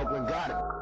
Oakland got it.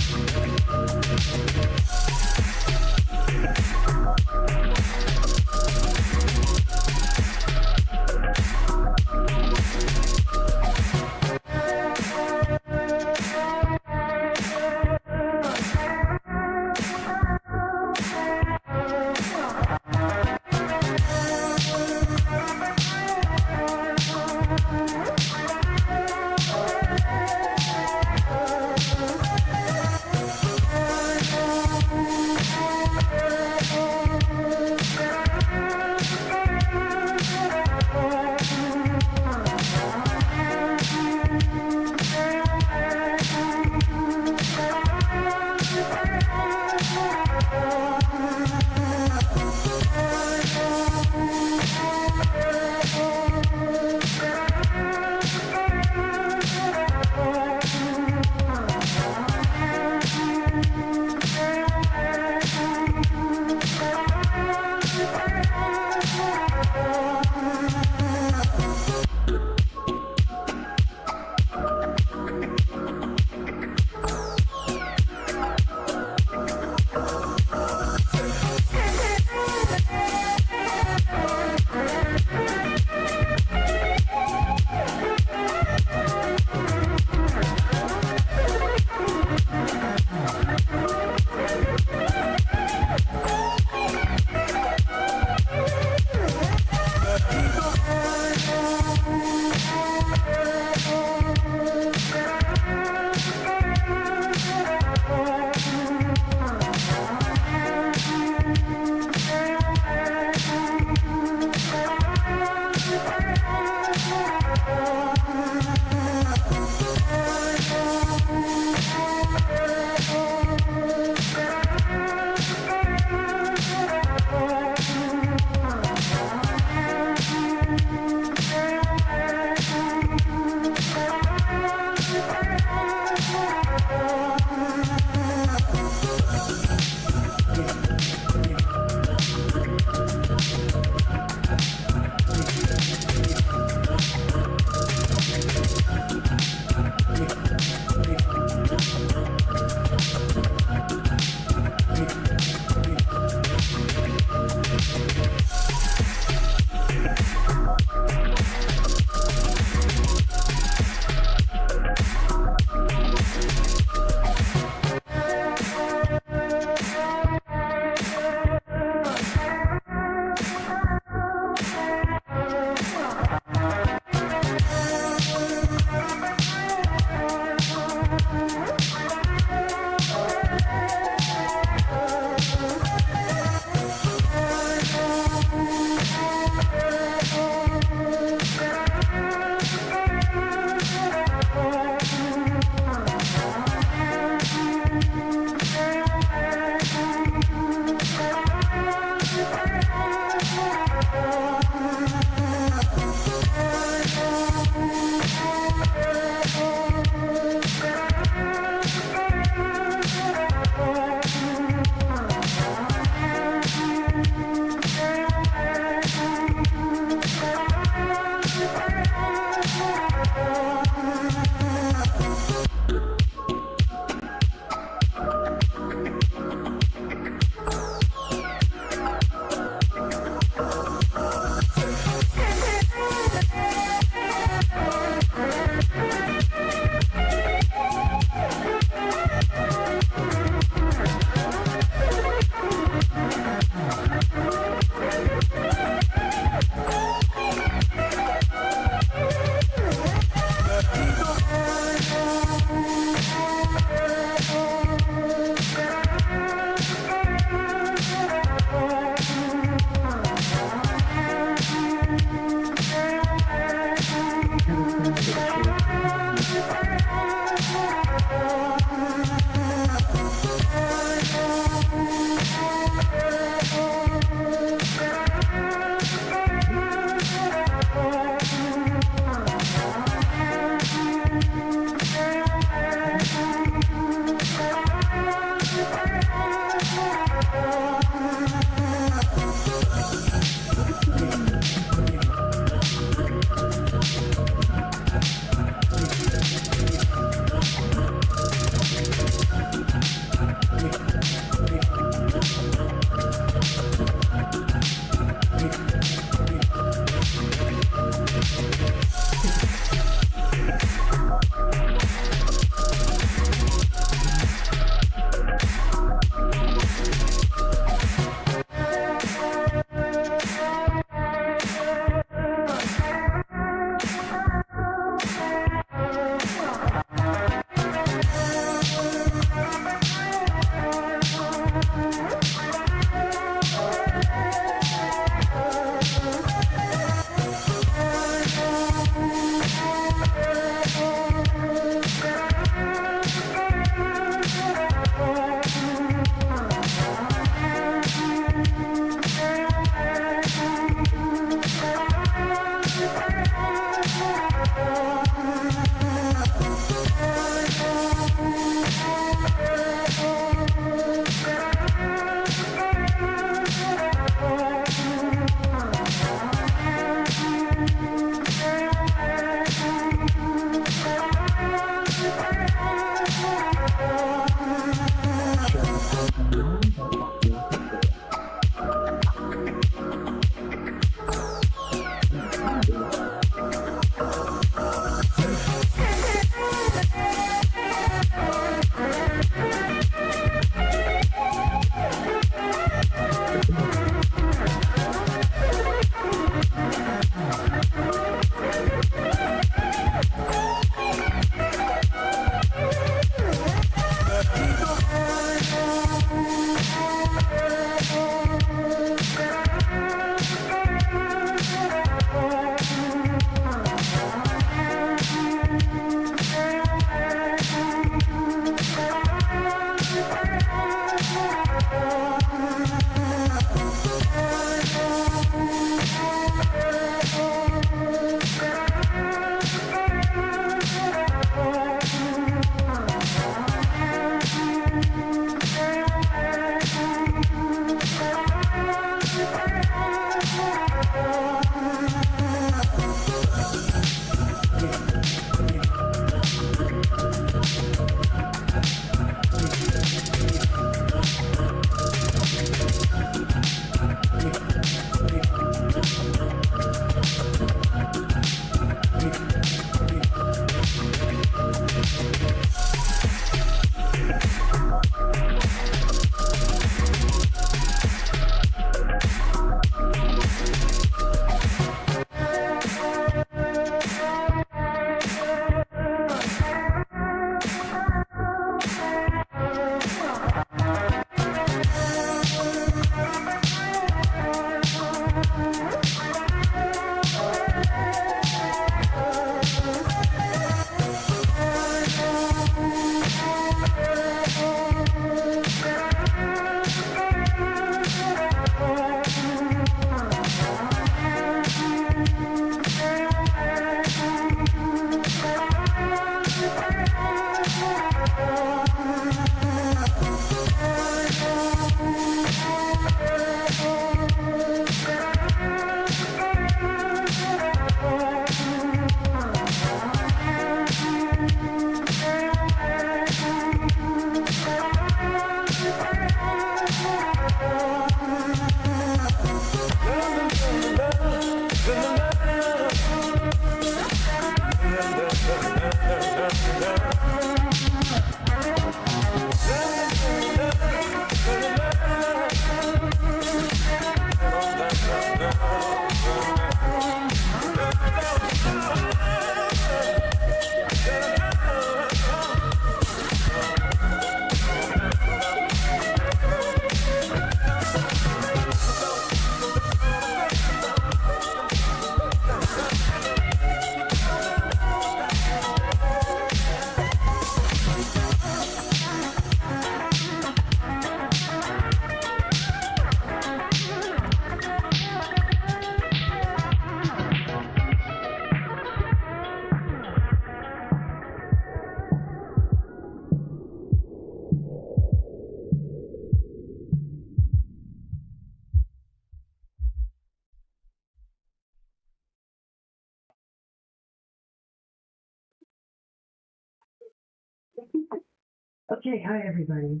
Okay, hi everybody.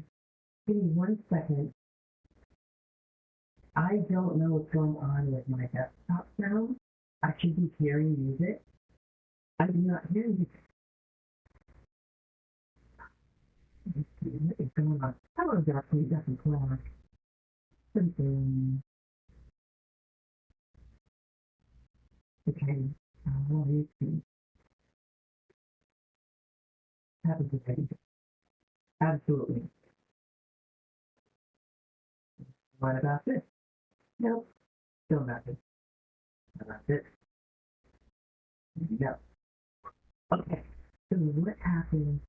Give me 1 second. I don't know what's going on with my desktop now. I should be hearing music. I do not hear music. What is going on? Hello, Darcy. Doesn't clock. Something. Okay. Let's see. Have a good day. Absolutely. What about this? Nope. Still nothing. How about this? No. Okay. So what happened?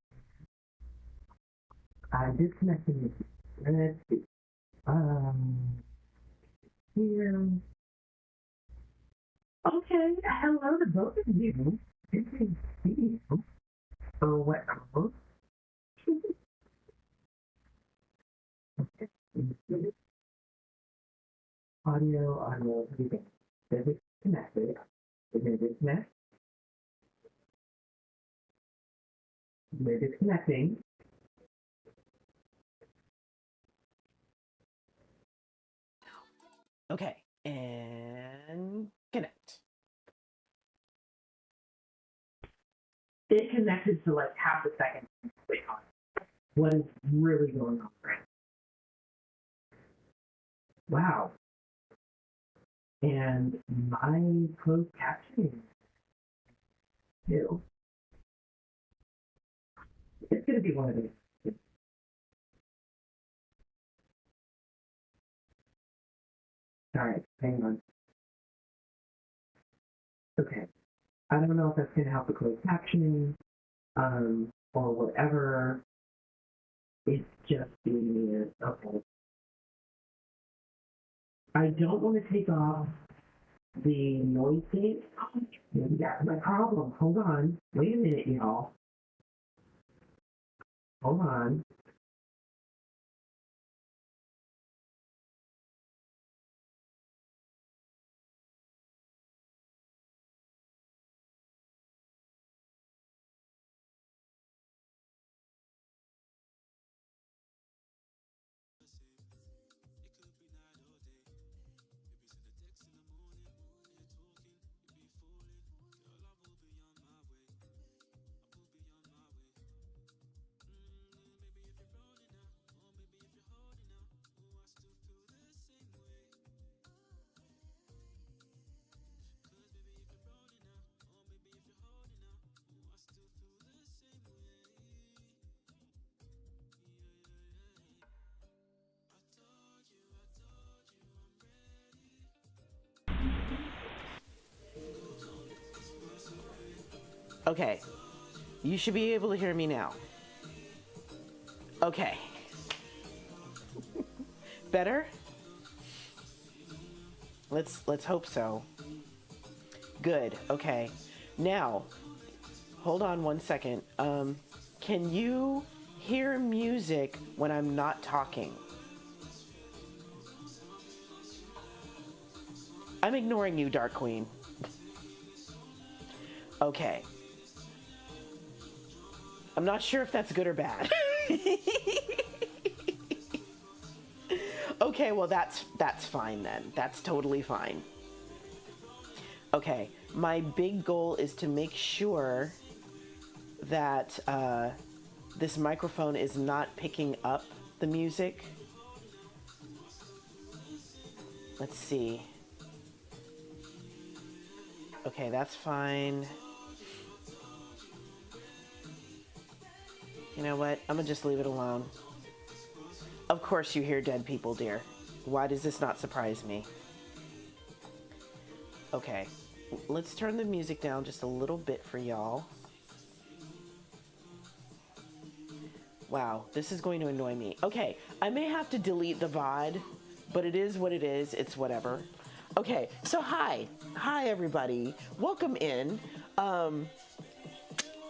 I disconnected music. Let's see. Here. Okay, hello to both of you. Good to see you. Oh, what? Audio, everything. Is it connected? Is it disconnect? Is it connecting? Okay, and connect. It connected to like half a second. Wait on. What is really going on right now? Wow. And my closed captioning too. It's gonna be one of these. All right, hang on. Okay. I don't know if that's gonna help the closed captioning, or whatever. It's just being weird. Okay. I don't want to take off the noise gate. Maybe that's my problem. Hold on. Wait a minute, y'all. Hold on. Okay, you should be able to hear me now. Okay. Better? Let's hope so. Good. Okay. Now, hold on 1 second. Can you hear music when I'm not talking? I'm ignoring you, Dark Queen. Okay. I'm not sure if that's good or bad. Okay, well that's fine then. That's totally fine. Okay, my big goal is to make sure that this microphone is not picking up the music. Let's see. Okay, that's fine. You know what? I'm gonna just leave it alone. Of course you hear dead people, dear. Why does this not surprise me? Okay, let's turn the music down just a little bit for y'all. Wow, this is going to annoy me. Okay, I may have to delete the VOD, but it is what it is. It's whatever. Okay, so hi everybody. Welcome in.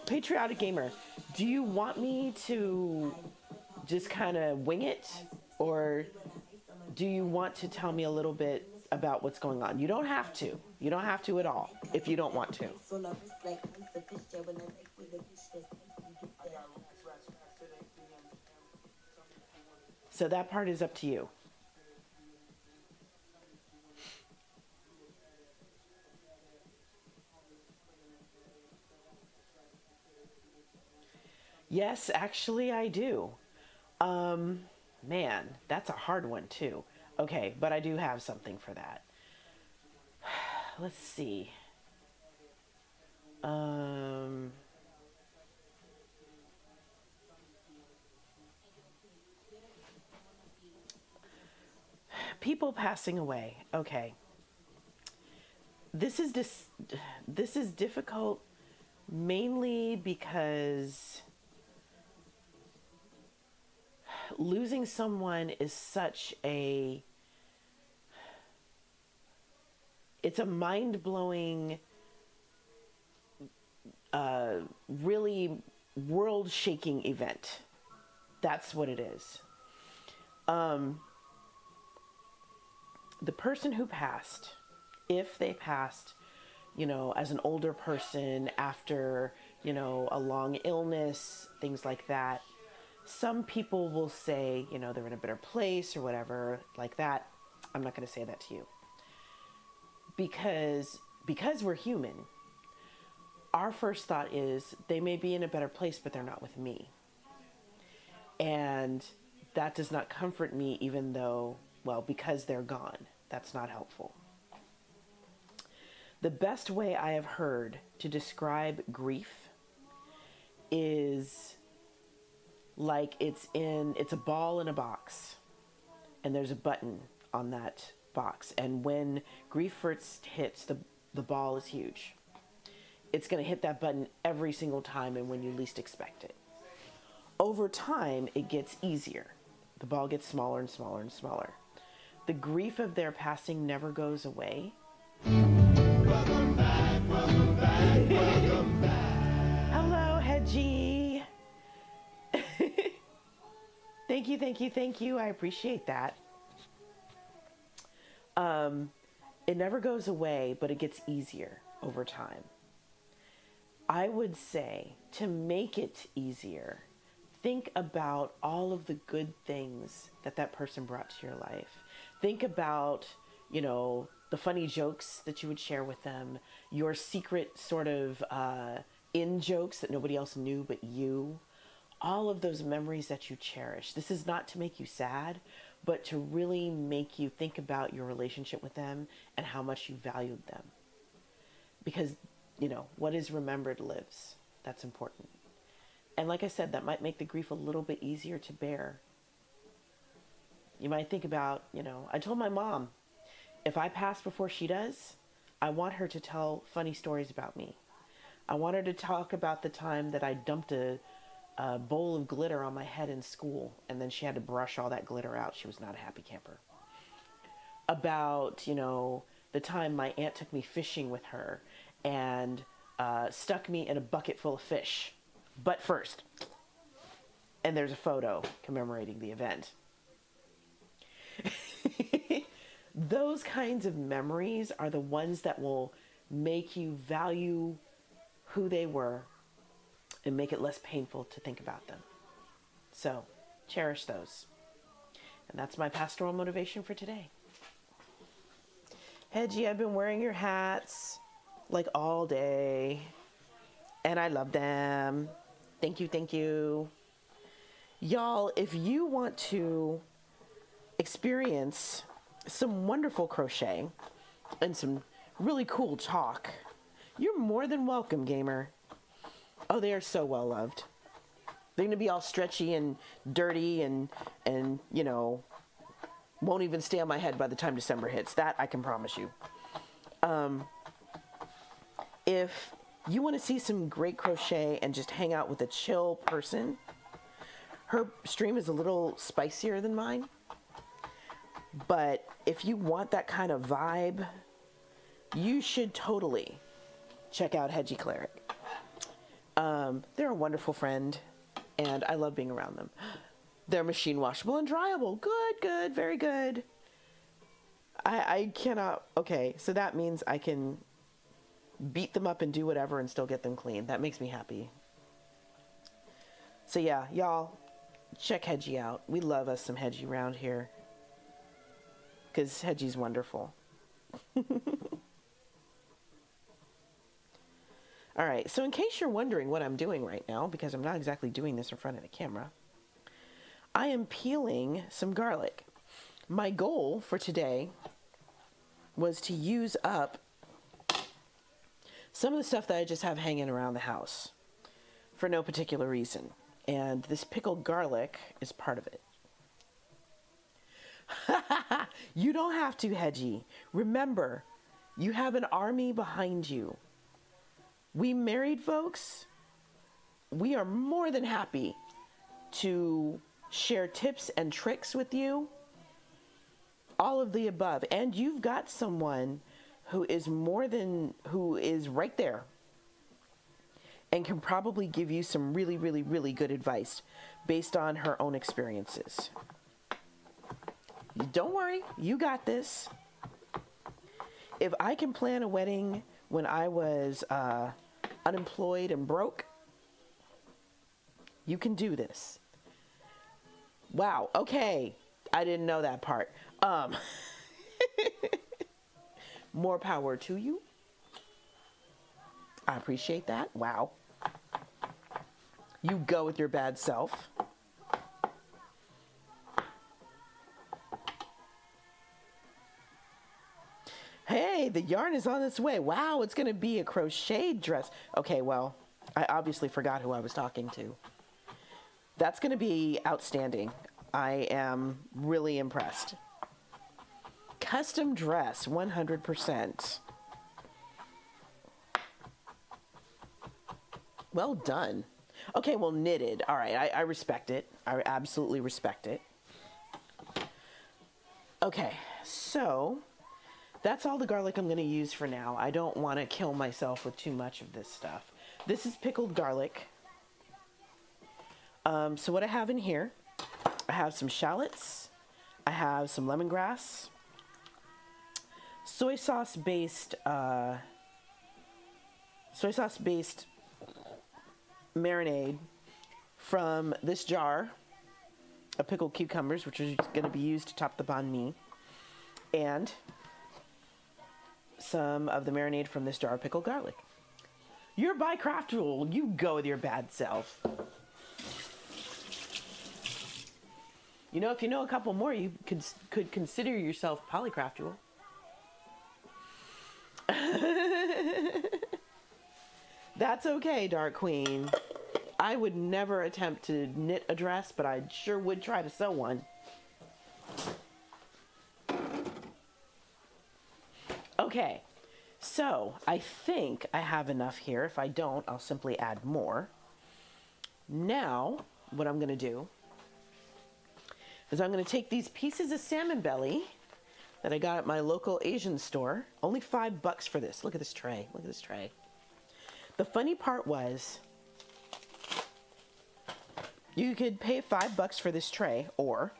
Patriotic Gamer, do you want me to just kind of wing it, or do you want to tell me a little bit about what's going on? You don't have to. You don't have to at all if you don't want to. So that part is up to you. Yes, actually, I do. Um, Man, that's a hard one too. Okay, but I do have something for that. Let's see. Um, People passing away. Okay, this is this is difficult mainly because losing someone is such a it's a mind-blowing really world-shaking event. That's what it is. Um, the person who passed, if they passed, as an older person after, a long illness, things like that, some people will say, they're in a better place or whatever like that. I'm not going to say that to you. Because we're human, our first thought is they may be in a better place, but they're not with me. And that does not comfort me, even though, well, because they're gone. That's not helpful. The best way I have heard to describe grief is like it's a ball in a box, and there's a button on that box. And when grief first hits, the ball is huge. It's going to hit that button every single time and when you least expect it. Over time, it gets easier. The ball gets smaller and smaller and smaller. The grief of their passing never goes away. Welcome back, welcome back, welcome back. Hello, Hedgie. Thank you, thank you, thank you. I appreciate that. It never goes away, but it gets easier over time. I would say, to make it easier, think about all of the good things that person brought to your life. Think about, the funny jokes that you would share with them, your secret sort of in jokes that nobody else knew but you. All of those memories that you cherish. This is not to make you sad, but to really make you think about your relationship with them and how much you valued them. Because, what is remembered lives. That's important. And like I said, that might make the grief a little bit easier to bear. You might think about, I told my mom, if I pass before she does, I want her to tell funny stories about me. I want her to talk about the time that I dumped a bowl of glitter on my head in school, and then she had to brush all that glitter out. She was not a happy camper. About, the time my aunt took me fishing with her and stuck me in a bucket full of fish, butt first. And there's a photo commemorating the event. Those kinds of memories are the ones that will make you value who they were and make it less painful to think about them. So, cherish those. And that's my pastoral motivation for today. Hedgie, I've been wearing your hats like all day, and I love them. Thank you, thank you. Y'all, if you want to experience some wonderful crochet and some really cool talk, you're more than welcome, gamer. Oh, they are so well loved. They're going to be all stretchy and dirty and won't even stay on my head by the time December hits. That I can promise you. If you want to see some great crochet and just hang out with a chill person, her stream is a little spicier than mine. But if you want that kind of vibe, you should totally check out Hedgie Cleric. They're a wonderful friend, and I love being around them. They're machine washable and dryable. Good, very good. I cannot, okay, so that means I can beat them up and do whatever and still get them clean. That makes me happy. So yeah, y'all, check Hedgie out. We love us some Hedgie around here. Because Hedgie's wonderful. All right, so in case you're wondering what I'm doing right now, because I'm not exactly doing this in front of the camera, I am peeling some garlic. My goal for today was to use up some of the stuff that I just have hanging around the house for no particular reason. And this pickled garlic is part of it. You don't have to, Hedgie. Remember, you have an army behind you. We married folks, we are more than happy to share tips and tricks with you. All of the above. And you've got someone who is right there and can probably give you some really, really, really good advice based on her own experiences. Don't worry, you got this. If I can plan a wedding when I was unemployed and broke, you can do this. Wow, okay. I didn't know that part. More power to you. I appreciate that. Wow. You go with your bad self. Hey, the yarn is on its way. Wow, it's going to be a crocheted dress. Okay, well, I obviously forgot who I was talking to. That's going to be outstanding. I am really impressed. Custom dress, 100%. Well done. Okay, well, knitted. All right, I respect it. I absolutely respect it. Okay, so that's all the garlic I'm going to use for now. I don't want to kill myself with too much of this stuff. This is pickled garlic. So what I have in here, I have some shallots. I have some lemongrass. Soy sauce based marinade from this jar of pickled cucumbers, which is going to be used to top the banh mi, and some of the marinade from this jar of pickled garlic. You're by craft rule. You go with your bad self. You know, if you know a couple more, you could consider yourself polycraftual. That's okay, Dark Queen. I would never attempt to knit a dress, but I sure would try to sew one. Okay, so I think I have enough here. If I don't, I'll simply add more. Now, what I'm going to do is I'm going to take these pieces of salmon belly that I got at my local Asian store. Only $5 for this. Look at this tray. Look at this tray. The funny part was, you could pay $5 for this tray, or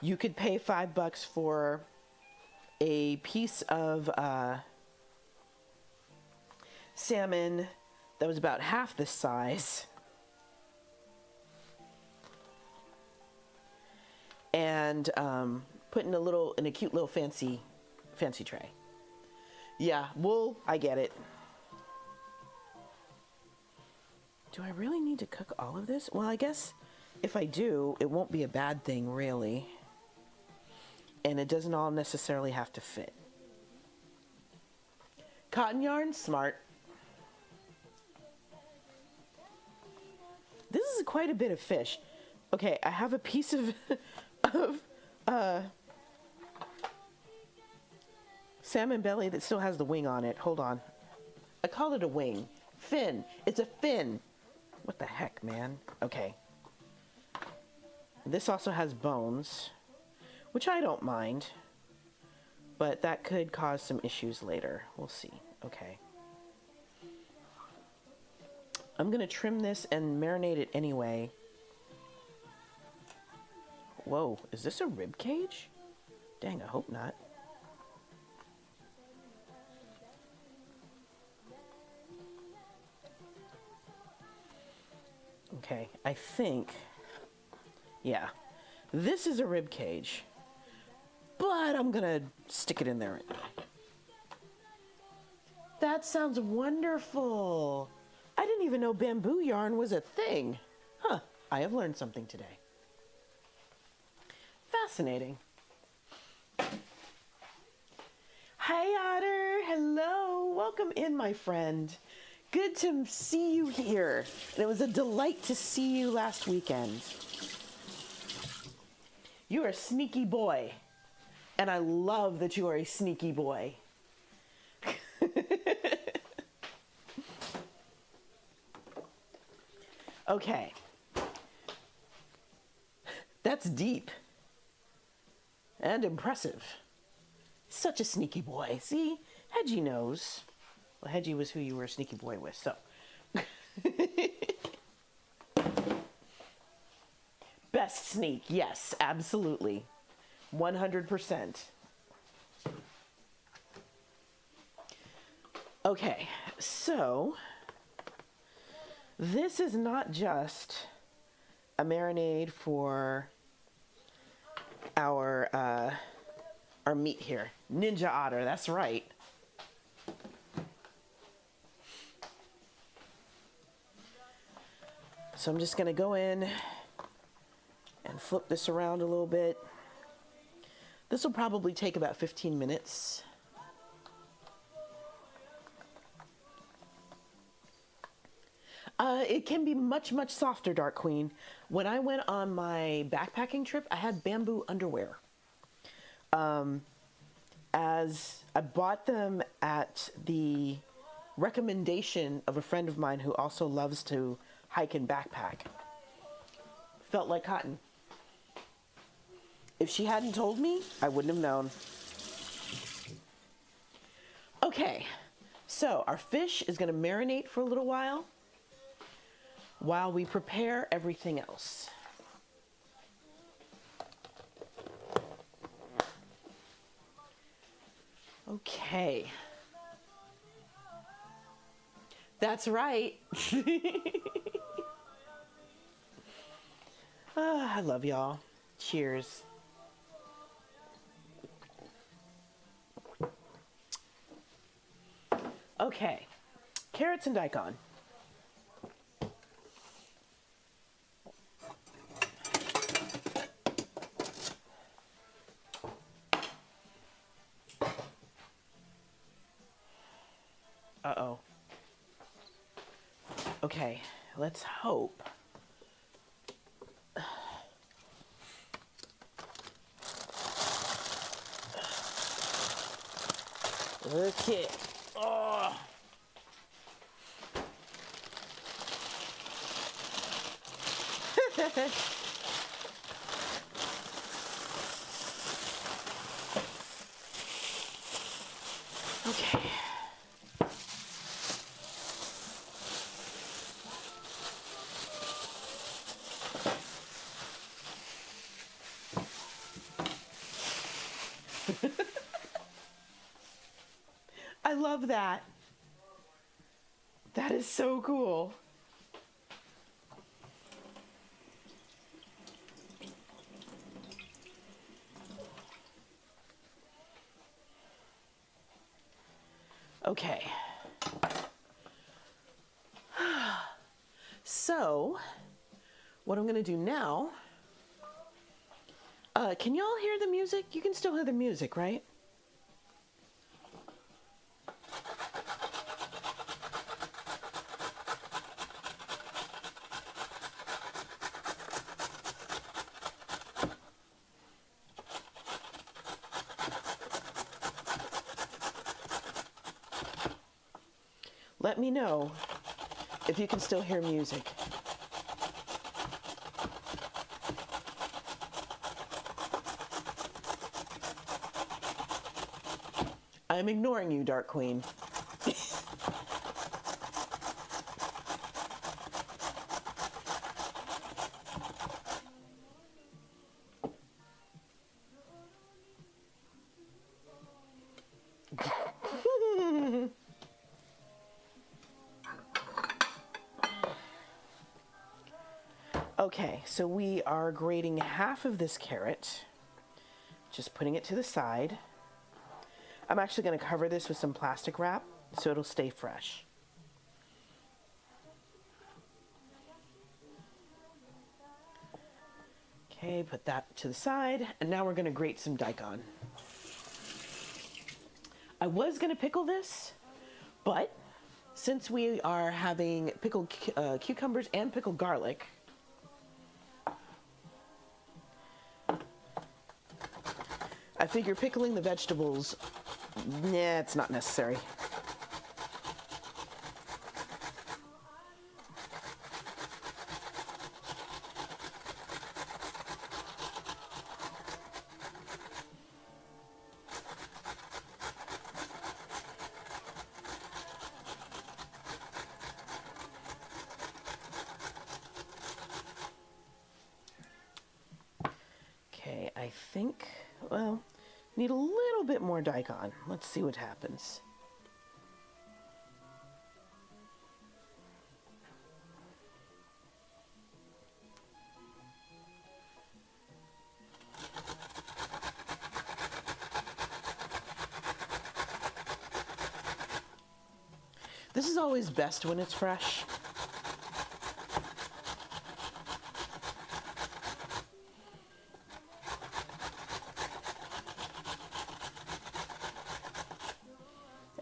you could pay $5 for a piece of salmon that was about half this size, and put in a cute little fancy tray. Yeah, well, I get it. Do I really need to cook all of this? Well, I guess if I do, it won't be a bad thing, really. And it doesn't all necessarily have to fit. Cotton yarn, smart. This is quite a bit of fish. Okay, I have a piece of salmon belly that still has the wing on it. Hold on. I call it a wing. Fin. It's a fin. What the heck, man? Okay. This also has bones, which I don't mind, but that could cause some issues later. We'll see. Okay. I'm going to trim this and marinate it anyway. Whoa, is this a rib cage? Dang, I hope not. Okay, I think, yeah, this is a rib cage, but I'm gonna stick it in there anyway. That sounds wonderful. I didn't even know bamboo yarn was a thing. Huh, I have learned something today. Fascinating. Hi, Otter. Hello. Welcome in, my friend. Good to see you here. And it was a delight to see you last weekend. You are a sneaky boy. And I love that you are a sneaky boy. Okay. That's deep. And impressive. Such a sneaky boy. See? Hedgie knows. Well, Hedgie was who you were a sneaky boy with, so. Best sneak, yes, absolutely. 100%. Okay, so this is not just a marinade for our meat here. Ninja Otter, that's right. So I'm just gonna go in and flip this around a little bit. This will probably take about 15 minutes. It can be much, much softer, Dark Queen. When I went on my backpacking trip, I had bamboo underwear. As I bought them at the recommendation of a friend of mine who also loves to hike and backpack. Felt like cotton. If she hadn't told me, I wouldn't have known. Okay, so our fish is going to marinate for a little while we prepare everything else. Okay. That's right. I love y'all. Cheers. Okay. Carrots and daikon. Uh-oh. Okay, let's hope. Okay. Oh. Okay. I love that. That is so cool. Okay. So, what I'm going to do now, can y'all hear the music? You can still hear the music, right? Let me know if you can still hear music. I'm ignoring you, Dark Queen. Okay, so we are grating half of this carrot, just putting it to the side. I'm actually going to cover this with some plastic wrap so it'll stay fresh. Okay, put that to the side, and now we're going to grate some daikon. I was going to pickle this, but since we are having pickled cucumbers and pickled garlic, I figure pickling the vegetables, nah, it's not necessary. Okay, I think, well, need a little bit more daikon. Let's see what happens. This is always best when it's fresh.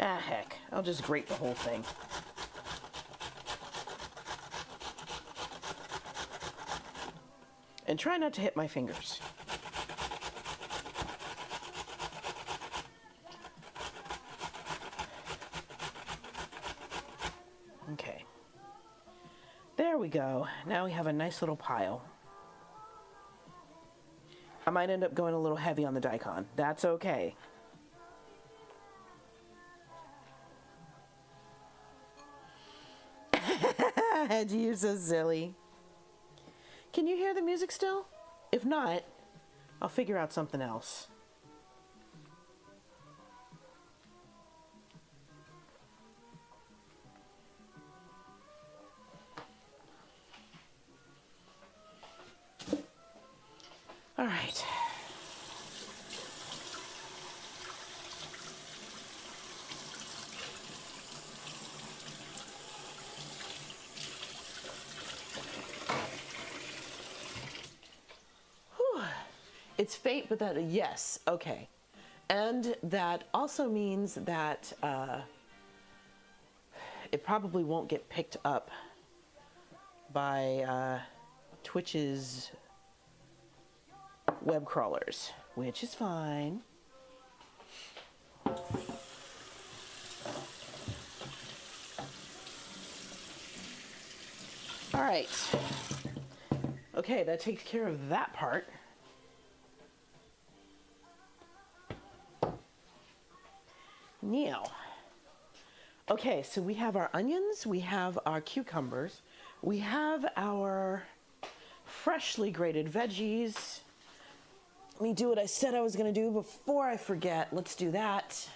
Ah, heck, I'll just grate the whole thing. And try not to hit my fingers. Okay. There we go. Now we have a nice little pile. I might end up going a little heavy on the daikon. That's okay. You're so silly. Can you hear the music still? If not, I'll figure out something else. All right. It's faint, but that, yes, okay. And that also means that it probably won't get picked up by Twitch's web crawlers, which is fine. All right. Okay, that takes care of that part. Now, okay, so we have our onions, we have our cucumbers, we have our freshly grated veggies. Let me do what I said I was going to do before I forget. Let's do that.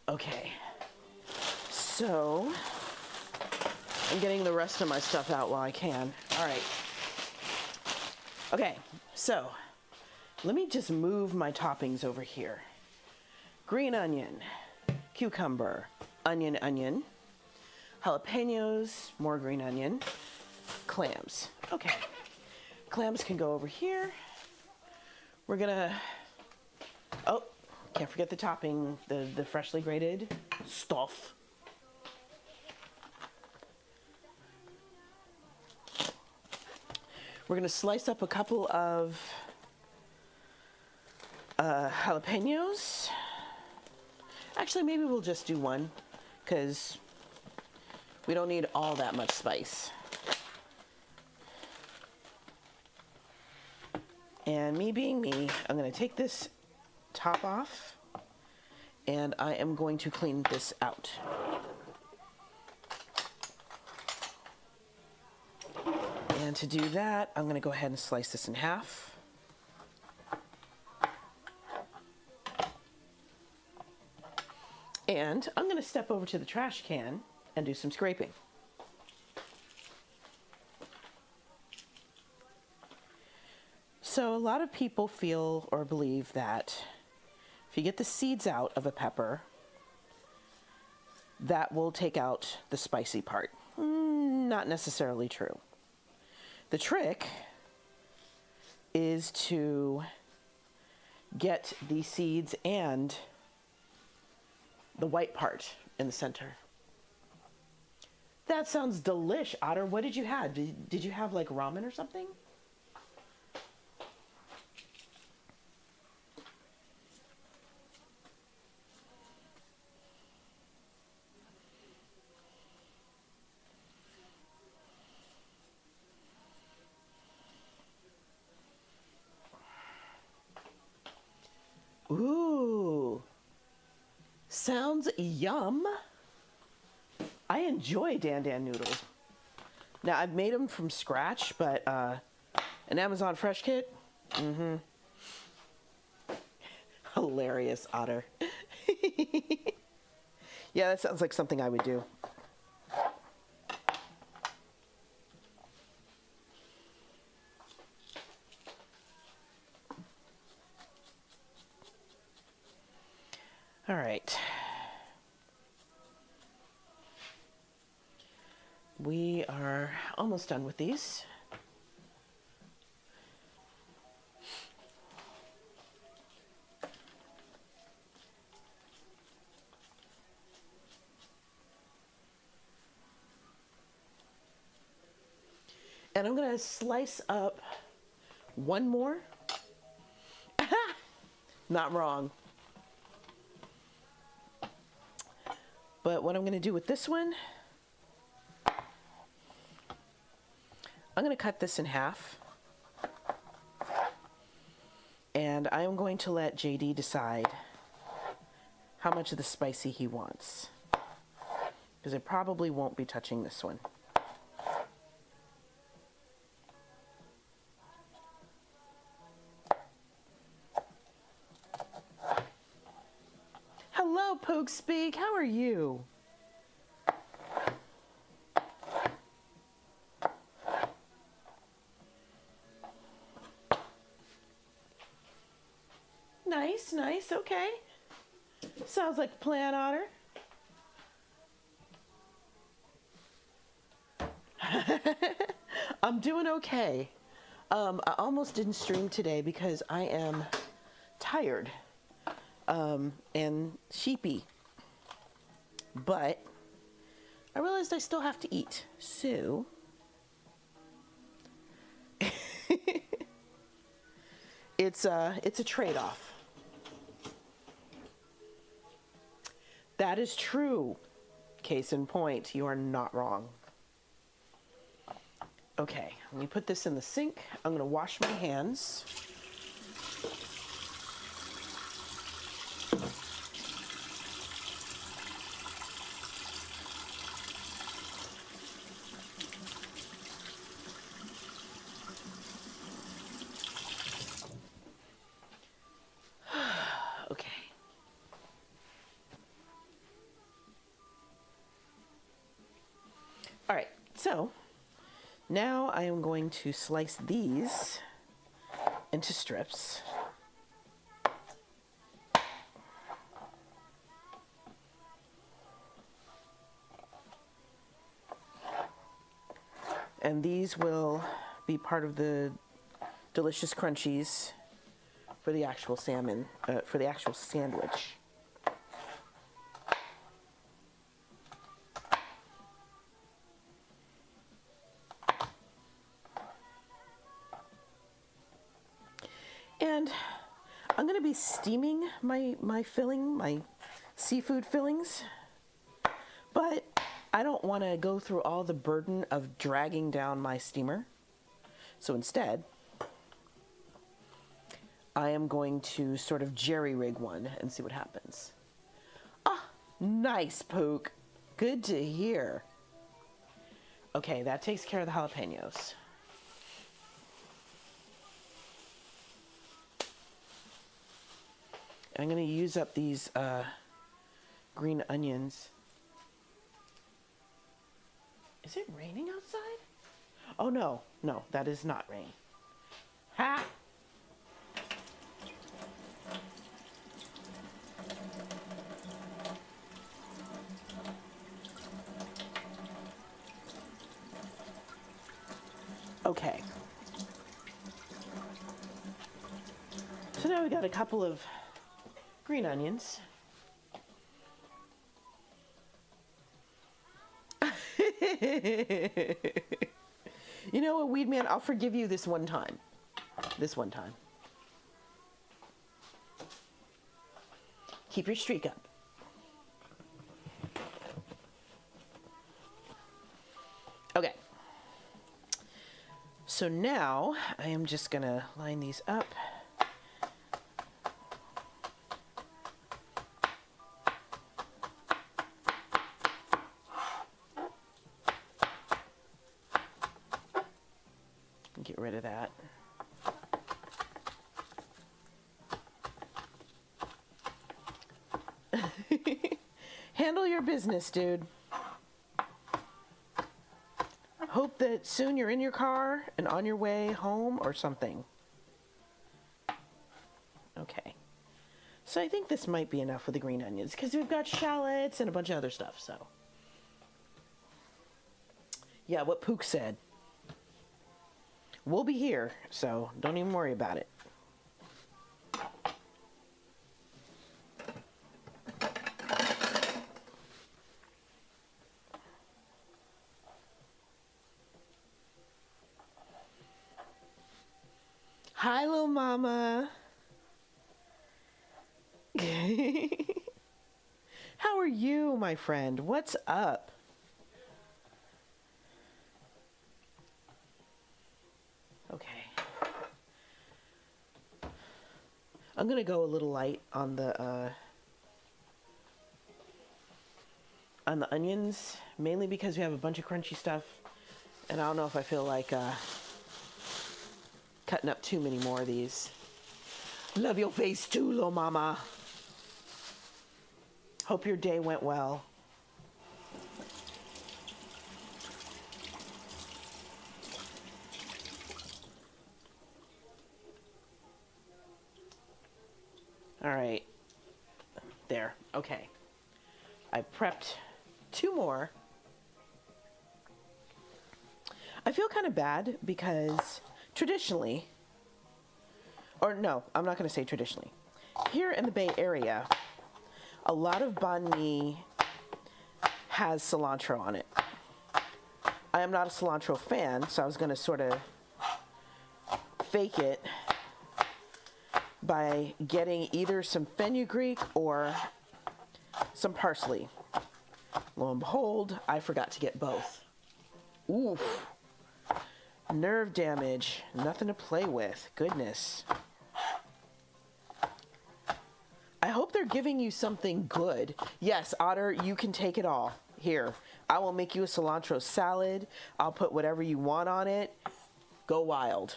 Okay, so I'm getting the rest of my stuff out while I can. All right. Okay, so let me just move my toppings over here. Green onion, cucumber, onion, jalapenos, more green onion, clams. Okay, clams can go over here. We're gonna, oh, can't forget the topping, the freshly grated stuff. We're gonna slice up a couple of jalapenos. Actually, maybe we'll just do one, because we don't need all that much spice. And me being me, I'm going to take this top off and I am going to clean this out. And to do that, I'm going to go ahead and slice this in half. And I'm going to step over to the trash can and do some scraping. So a lot of people feel or believe that if you get the seeds out of a pepper, that will take out the spicy part. Not necessarily true. The trick is to get the seeds and the white part in the center. That sounds delish, Otter. What did you have? Did you have like ramen or something? Ooh, sounds yum. I enjoy Dan Dan noodles. Now, I've made them from scratch, but an Amazon Fresh kit, hilarious, Otter. Yeah, that sounds like something I would do. All right. We are almost done with these. And I'm going to slice up one more. Not wrong. But what I'm going to do with this one, I'm going to cut this in half. And I am going to let JD decide how much of the spicy he wants, because I probably won't be touching this one. Hello, Poke Speak. How are you? Nice, nice. Okay. Sounds like a plan, Otter. I'm doing okay. I almost didn't stream today because I am tired and sheepy. But I realized I still have to eat. So it's a trade-off. That is true. Case in point, you are not wrong. Okay, let me put this in the sink. I'm going to wash my hands. Okay. All right, so now I am going to slice these into strips. And these will be part of the delicious crunchies for the actual salmon, for the actual sandwich. And I'm going to be steaming my filling, my seafood fillings, but I don't want to go through all the burden of dragging down my steamer. So instead, I am going to sort of jerry-rig one and see what happens. Ah, nice, Pook. Good to hear. Okay, that takes care of the jalapenos. I'm going to use up these green onions. Is it raining outside? Oh, no. No, that is not rain. Ha! Okay. So now we got a couple of green onions. You know what, Weed Man? I'll forgive you this one time. This one time. Keep your streak up. Okay. So now I am just going to line these up. Get rid of that. Handle your business, dude. Hope that soon you're in your car and on your way home or something. Okay. So I think this might be enough for the green onions because we've got shallots and a bunch of other stuff, so. Yeah, what Pook said. We'll be here, so don't even worry about it. Hi, little mama. How are you, my friend? What's up? Okay. I'm gonna go a little light on the onions, mainly because we have a bunch of crunchy stuff, and I don't know if I feel like cutting up too many more of these. Love your face too, little mama. Hope your day went well. All right. There. Okay. I prepped 2 more. I feel kind of bad because traditionally, or no, I'm not going to say traditionally. Here in the Bay Area, a lot of banh mi has cilantro on it. I am not a cilantro fan, so I was going to sort of fake it by getting either some fenugreek or some parsley. Lo and behold, I forgot to get both. Oof. Nerve damage. Nothing to play with. Goodness. I hope they're giving you something good. Yes, Otter, you can take it all. Here, I will make you a cilantro salad. I'll put whatever you want on it. Go wild.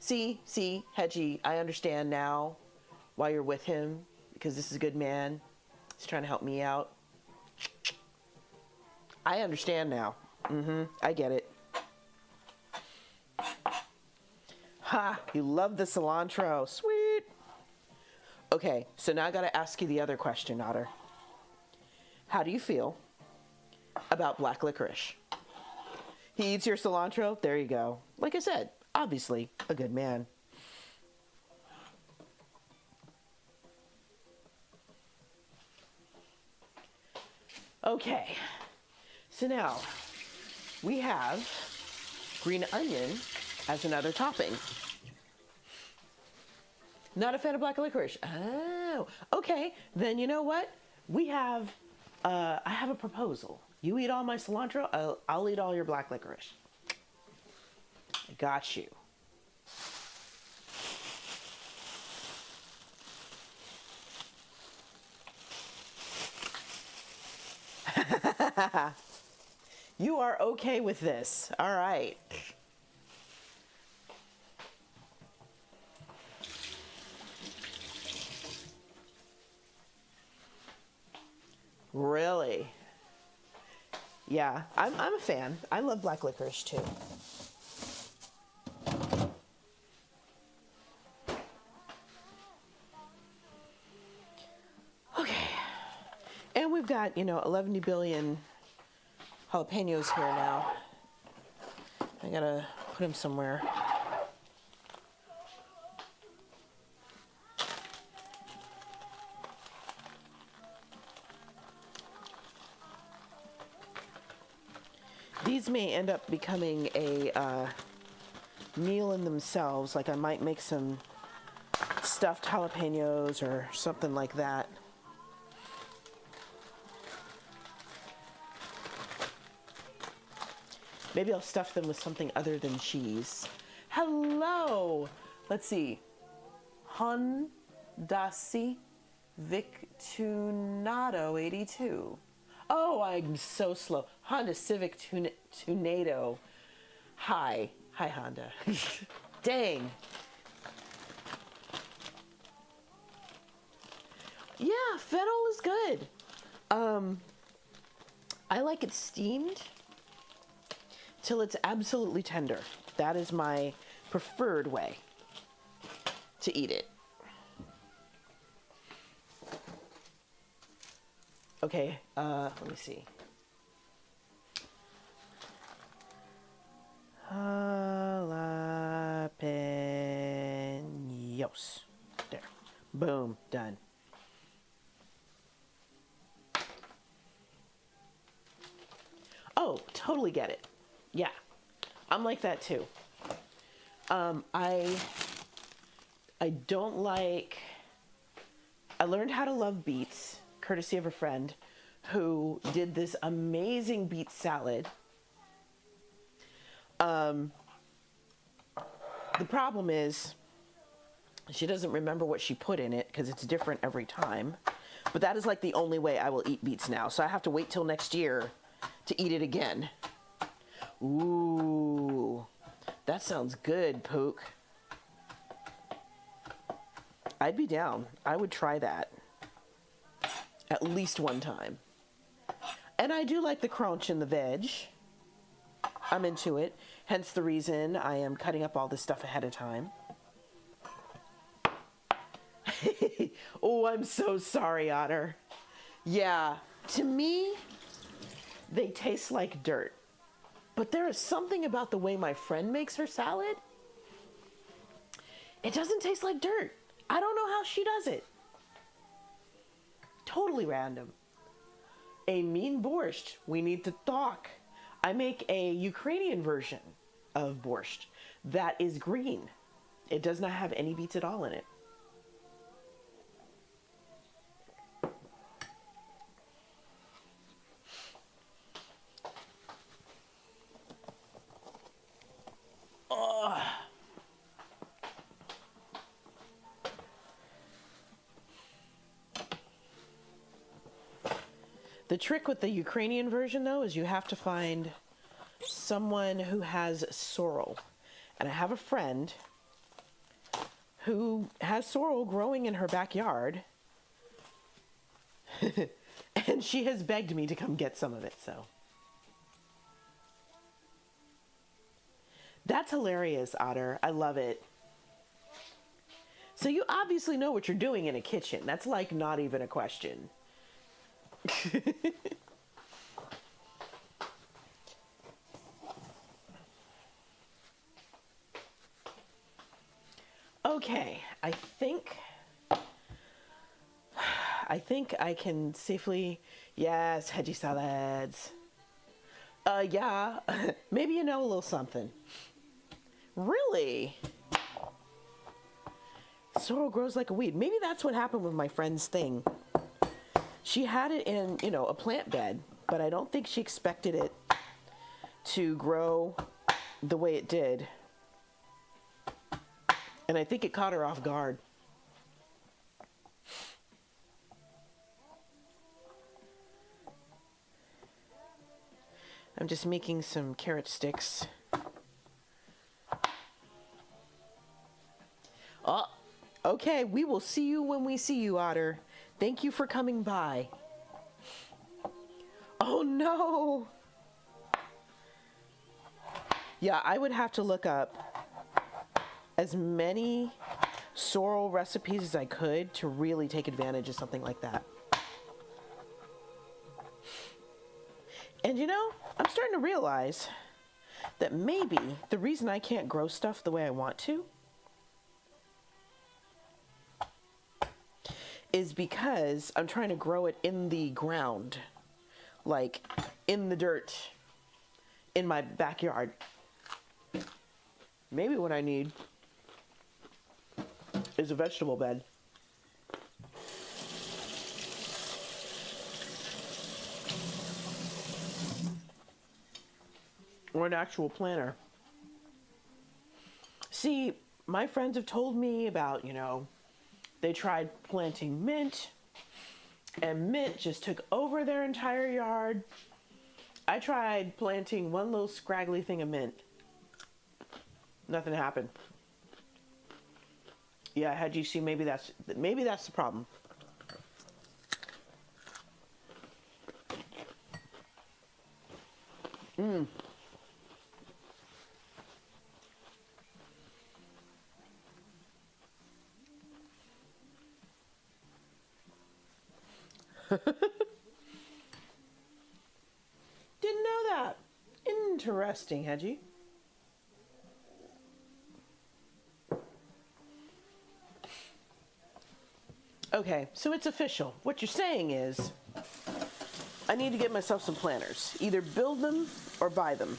See, Hedgie, I understand now why you're with him, because this is a good man. He's trying to help me out. I understand now. I get it. Ha, you love the cilantro. Sweet. Okay, so now I gotta ask you the other question, Otter. How do you feel about black licorice? He eats your cilantro? There you go. Like I said, obviously a good man. Okay, so now we have green onion as another topping. Not a fan of black licorice. Oh, okay. Then you know what? We have, I have a proposal. You eat all my cilantro, I'll eat all your black licorice. I got you. You are okay with this. All right. Really? Yeah, I'm a fan. I love black licorice too. Okay. And we've got, 11 billion jalapenos here now. I gotta put them somewhere. These may end up becoming a meal in themselves. Like I might make some stuffed jalapenos or something like that. Maybe I'll stuff them with something other than cheese. Hello! Let's see. Hondasi Victunado 82. Oh, I'm so slow. Honda Civic Tunado. Hi, Honda. Dang. Yeah, fennel is good. I like it steamed till it's absolutely tender. That is my preferred way to eat it. Okay, let me see. Jalapenos. There. Boom. Done. Oh, totally get it. Yeah. I'm like that too. I don't like... I learned how to love beets, courtesy of a friend who did this amazing beet salad. The problem is she doesn't remember what she put in it because it's different every time. But that is like the only way I will eat beets now. So I have to wait till next year to eat it again. Ooh, that sounds good, Pook. I'd be down. I would try that at least one time. And I do like the crunch in the veg. I'm into it. Hence the reason I am cutting up all this stuff ahead of time. Oh, I'm so sorry, Otter. Yeah, to me, they taste like dirt. But there is something about the way my friend makes her salad. It doesn't taste like dirt. I don't know how she does it. Totally random. A mean borscht. We need to talk. I make a Ukrainian version of borscht that is green. It does not have any beets at all in it. The trick with the Ukrainian version, though, is you have to find someone who has sorrel. And I have a friend who has sorrel growing in her backyard. And she has begged me to come get some of it, so. That's hilarious, Otter. I love it. So you obviously know what you're doing in a kitchen. That's like not even a question. Okay, I think I can safely, yes, veggie salads. Yeah, maybe you know a little something. Really? Sorrel grows like a weed. Maybe that's what happened with my friend's thing. She had it in, a plant bed, but I don't think she expected it to grow the way it did. And I think it caught her off guard. I'm just making some carrot sticks. Oh, okay. We will see you when we see you, Otter. Thank you for coming by. Oh, no. Yeah, I would have to look up as many sorrel recipes as I could to really take advantage of something like that. And you know, I'm starting to realize that maybe the reason I can't grow stuff the way I want to is because I'm trying to grow it in the ground, like in the dirt, in my backyard. Maybe what I need is a vegetable bed. Or an actual planter. See, my friends have told me about, they tried planting mint, and mint just took over their entire yard. I tried planting one little scraggly thing of mint. Nothing happened. Yeah, had you seen, maybe that's the problem. Didn't know that. Interesting, had you? Okay, so it's official. What you're saying is, I need to get myself some planters. Either build them or buy them.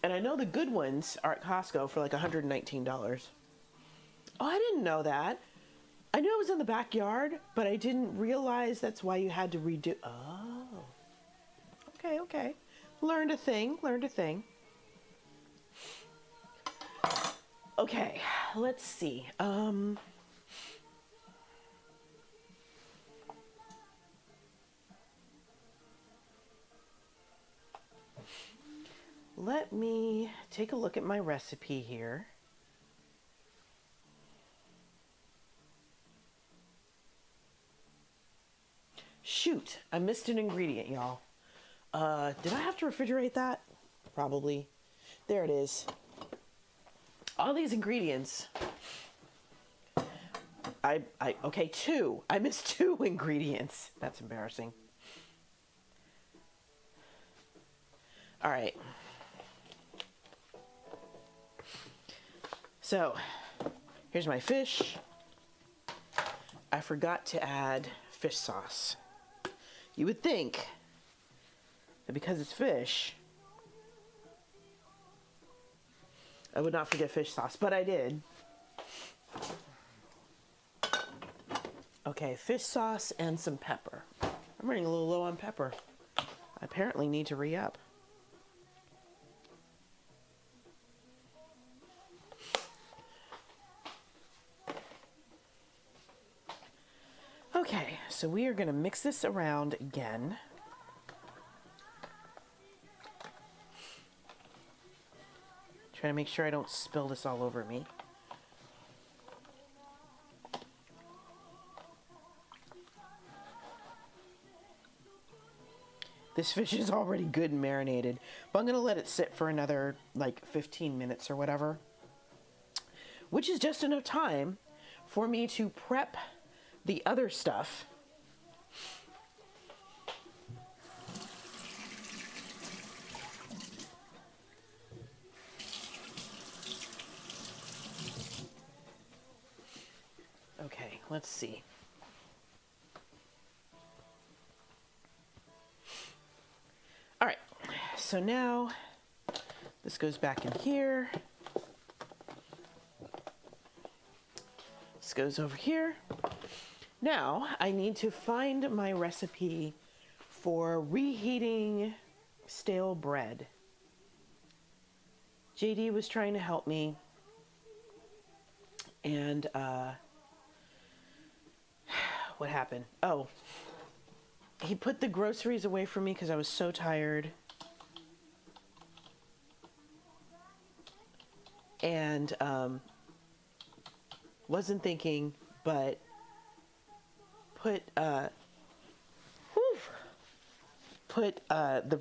And I know the good ones are at Costco for like $119. Oh, I didn't know that. I knew it was in the backyard, but I didn't realize that's why you had to redo. Oh. Okay. Learned a thing. Okay, let's see. Let me take a look at my recipe here. Shoot, I missed an ingredient, y'all. Did I have to refrigerate that? Probably. There it is. All these ingredients. Okay, two. I missed two ingredients. That's embarrassing. All right. So, here's my fish. I forgot to add fish sauce. You would think that because it's fish, I would not forget fish sauce, but I did. Okay, fish sauce and some pepper. I'm running a little low on pepper. I apparently need to re-up. Okay, so we are going to mix this around again. Trying to make sure I don't spill this all over me. This fish is already good and marinated, but I'm going to let it sit for another like 15 minutes or whatever, which is just enough time for me to prep the other stuff. Okay, let's see. All right, so now this goes back in here. This goes over here. Now I need to find my recipe for reheating stale bread. JD was trying to help me, and what happened? Oh, he put the groceries away from me because I was so tired. And wasn't thinking, but put the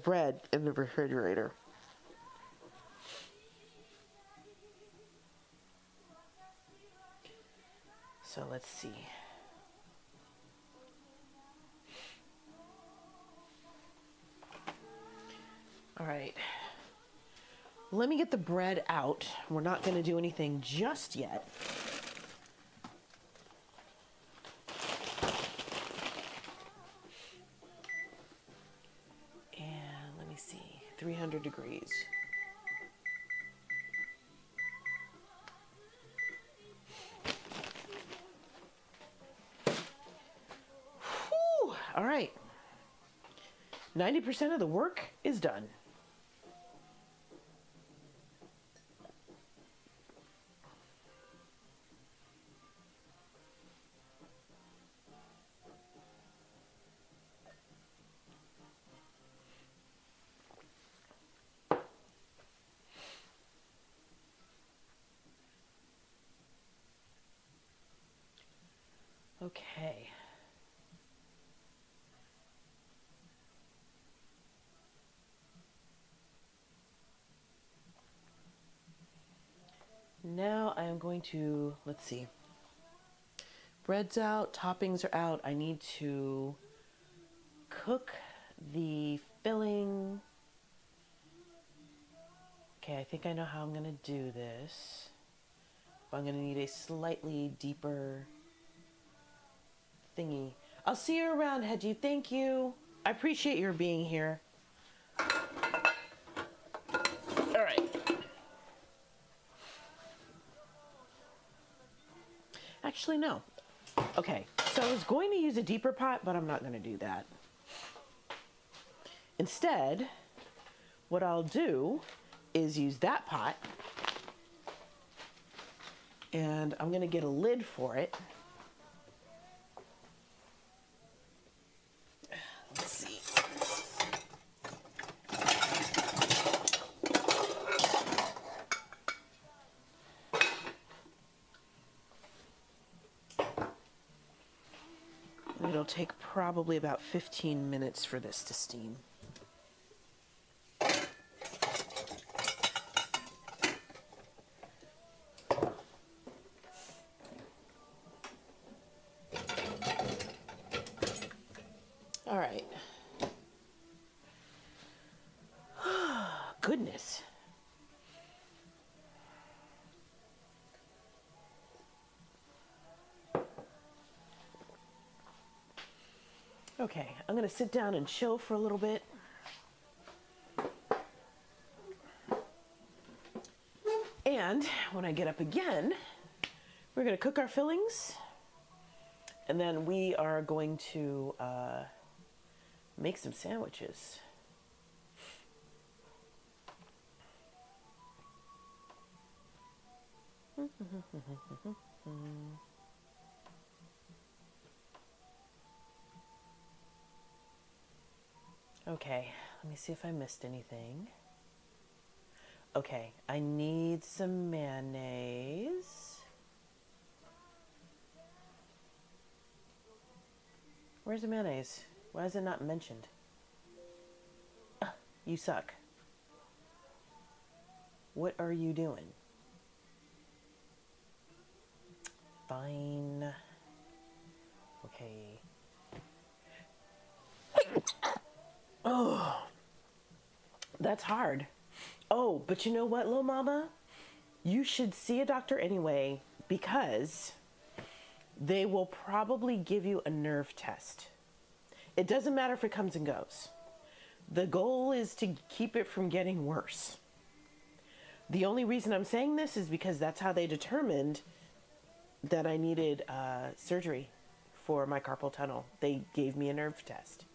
bread in the refrigerator. So let's see. All right. Let me get the bread out. We're not going to do anything just yet. And let me see. 300 degrees. Whew. All right. 90% of the work is done. Okay. Now I am going to, let's see. Bread's out, toppings are out. I need to cook the filling. Okay, I think I know how I'm gonna do this. I'm gonna need a slightly deeper thingy. I'll see you around, Hedgie. Thank you. I appreciate your being here. All right. Actually, no. Okay, so I was going to use a deeper pot, but I'm not going to do that. Instead, what I'll do is use that pot, and I'm going to get a lid for it. Let's see. It'll take probably about 15 minutes for this to steam. All right. Goodness. Okay, I'm going to sit down and chill for a little bit. And when I get up again, we're going to cook our fillings. And then we are going to make some sandwiches. Okay, let me see if I missed anything. Okay, I need some mayonnaise. Where's the mayonnaise? Why is it not mentioned? You suck. What are you doing? Fine. Okay. Oh, that's hard. Oh, but you know what, little mama? You should see a doctor anyway, because they will probably give you a nerve test. It doesn't matter if it comes and goes. The goal is to keep it from getting worse. The only reason I'm saying this is because that's how they determined that I needed surgery for my carpal tunnel. They gave me a nerve test.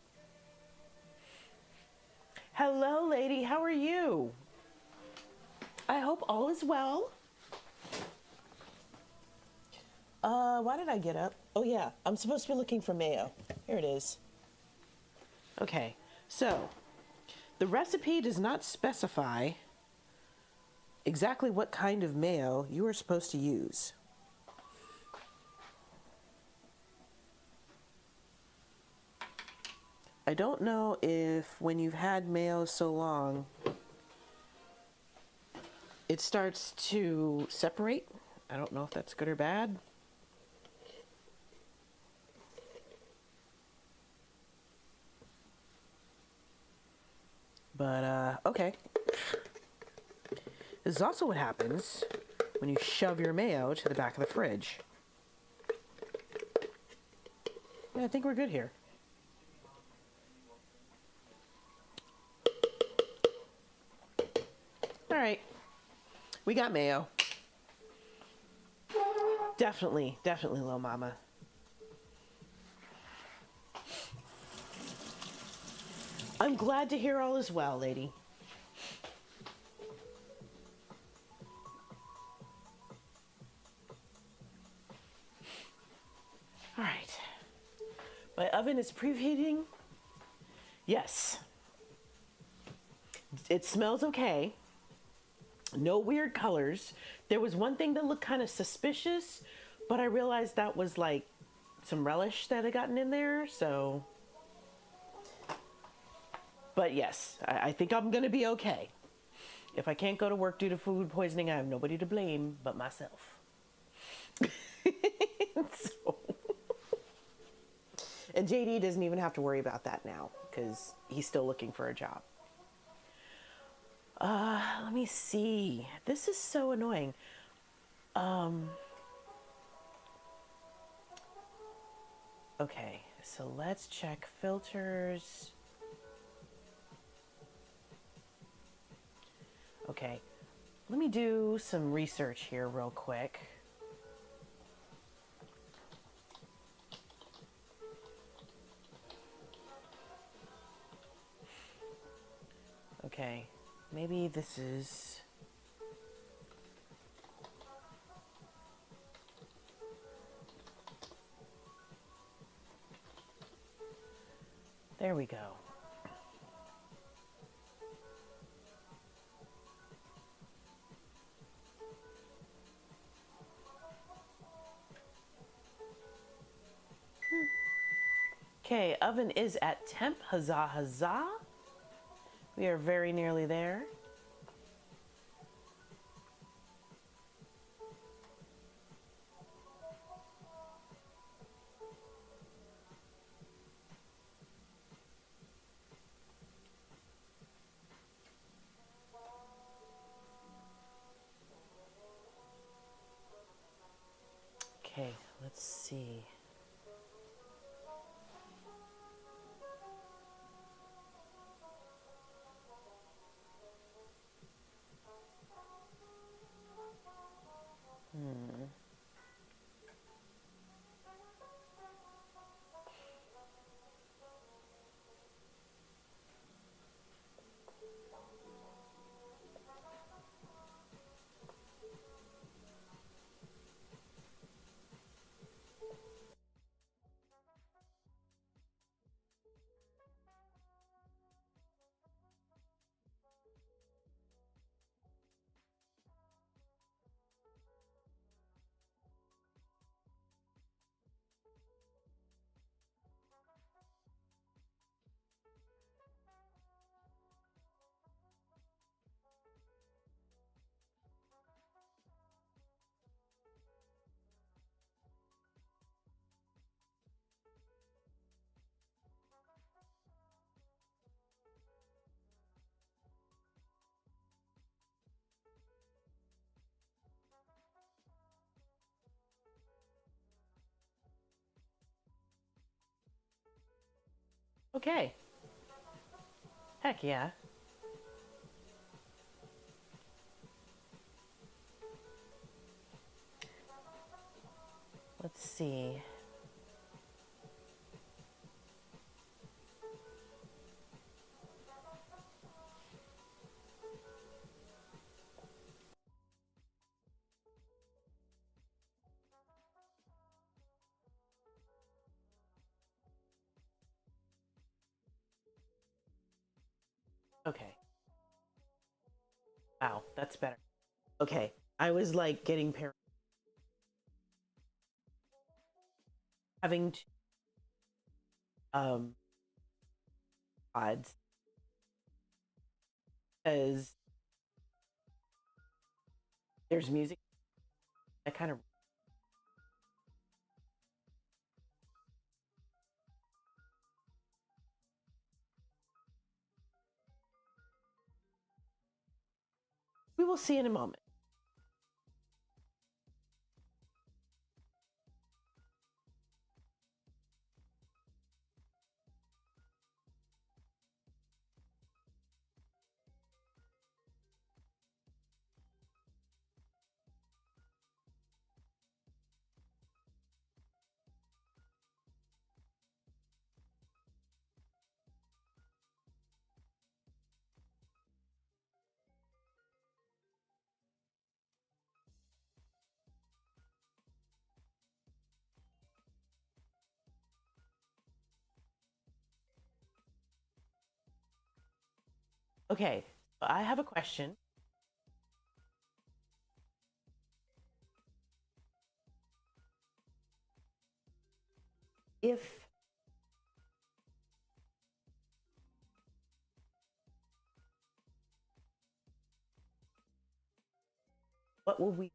Hello, lady. How are you? I hope all is well. Why did I get up? Oh, yeah. I'm supposed to be looking for mayo. Here it is. Okay, so the recipe does not specify exactly what kind of mayo you are supposed to use. I don't know if when you've had mayo so long, it starts to separate. I don't know if that's good or bad. But, okay. This is also what happens when you shove your mayo to the back of the fridge. Yeah, I think we're good here. All right. We got mayo. Definitely, Lil Mama. I'm glad to hear all is well, lady. All right. My oven is preheating. Yes. It smells okay. No weird colors. There was one thing that looked kind of suspicious, but I realized that was like some relish that had gotten in there, so. But yes, I think I'm going to be okay. If I can't go to work due to food poisoning, I have nobody to blame but myself. So. And JD doesn't even have to worry about that now because he's still looking for a job. Let me see. This is so annoying. Okay, so let's check filters. Okay, let me do some research here real quick. Okay, maybe this is... There we go. Okay, oven is at temp. Huzzah, huzzah. We are very nearly there. Okay, let's see. Okay. Heck yeah. Let's see. Okay. Wow, that's better. Okay. I was like getting having to um odds because there's music that kind of we will see in a moment. Okay, so I have a question. If what will we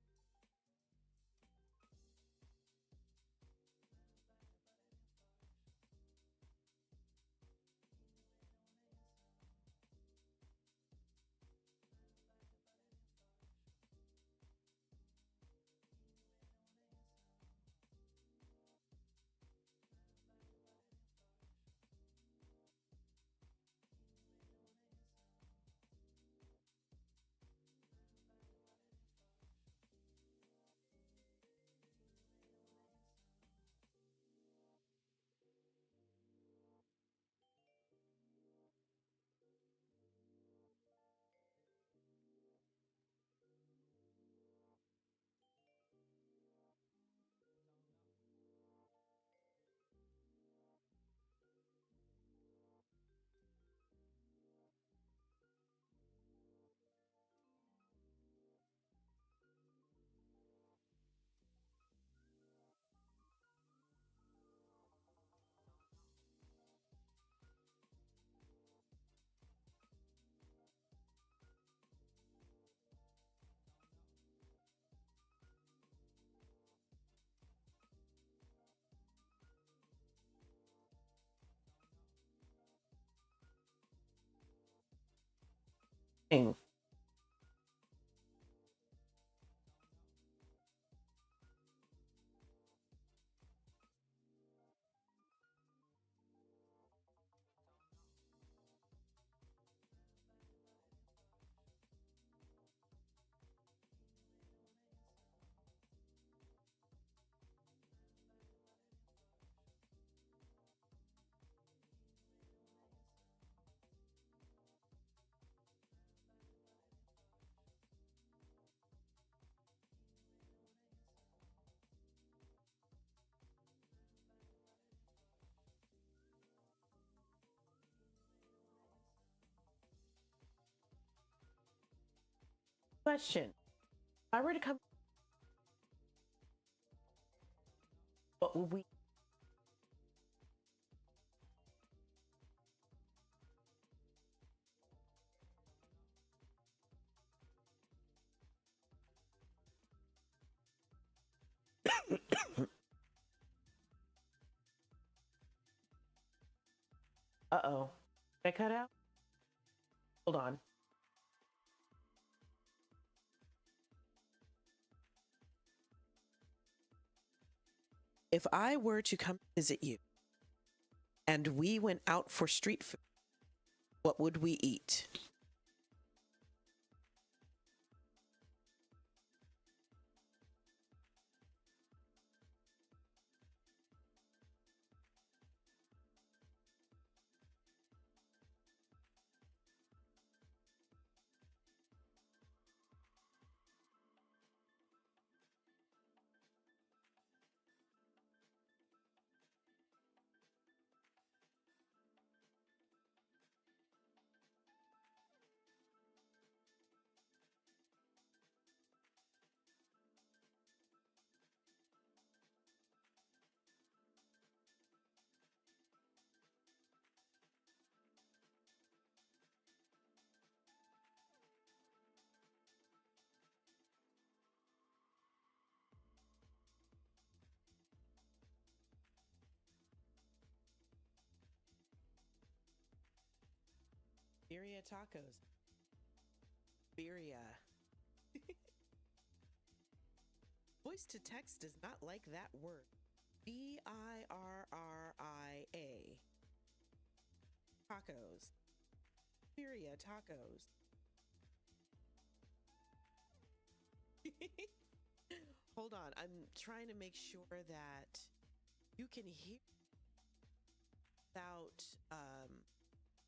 sing? Question. If I were to come, what will we Uh-oh. Did I cut out? Hold on. If I were to come visit you and we went out for street food, what would we eat? Birria tacos. Birria. Voice to text does not like that word. Birria. Tacos. Birria tacos. Hold on, I'm trying to make sure that you can hear without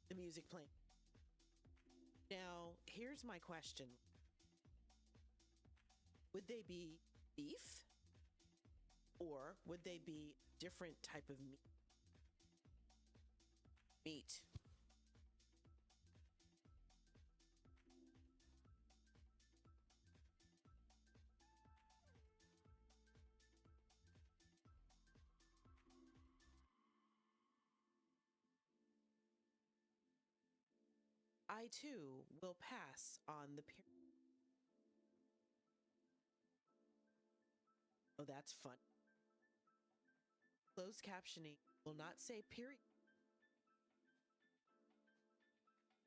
the music playing. Now, here's my question. Would they be beef? Or would they be different type of meat? Meat. I too will pass on the period. Oh, that's fun. Closed captioning will not say period.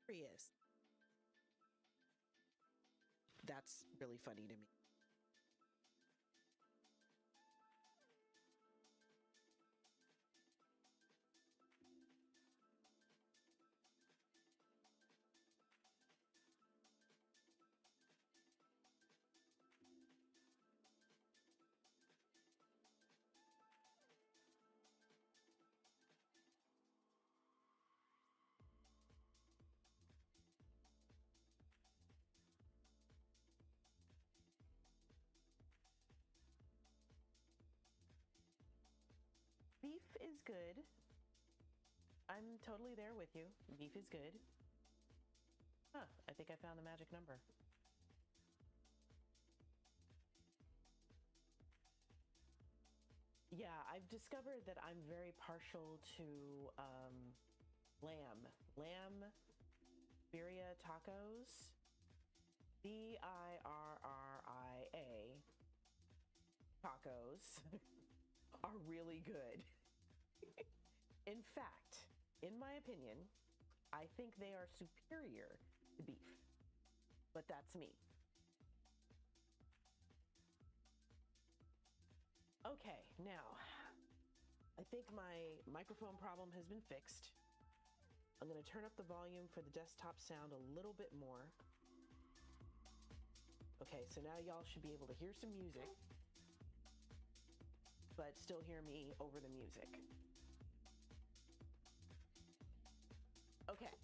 Curious. That's really funny to me. Beef is good. I'm totally there with you. Beef is good. Huh, I think I found the magic number. Yeah, I've discovered that I'm very partial to lamb. Lamb birria tacos. Birria tacos are really good. In fact, in my opinion, I think they are superior to beef, but that's me. Okay, now, I think my microphone problem has been fixed. I'm gonna turn up the volume for the desktop sound a little bit more. Okay, so now y'all should be able to hear some music, but still hear me over the music. Okay,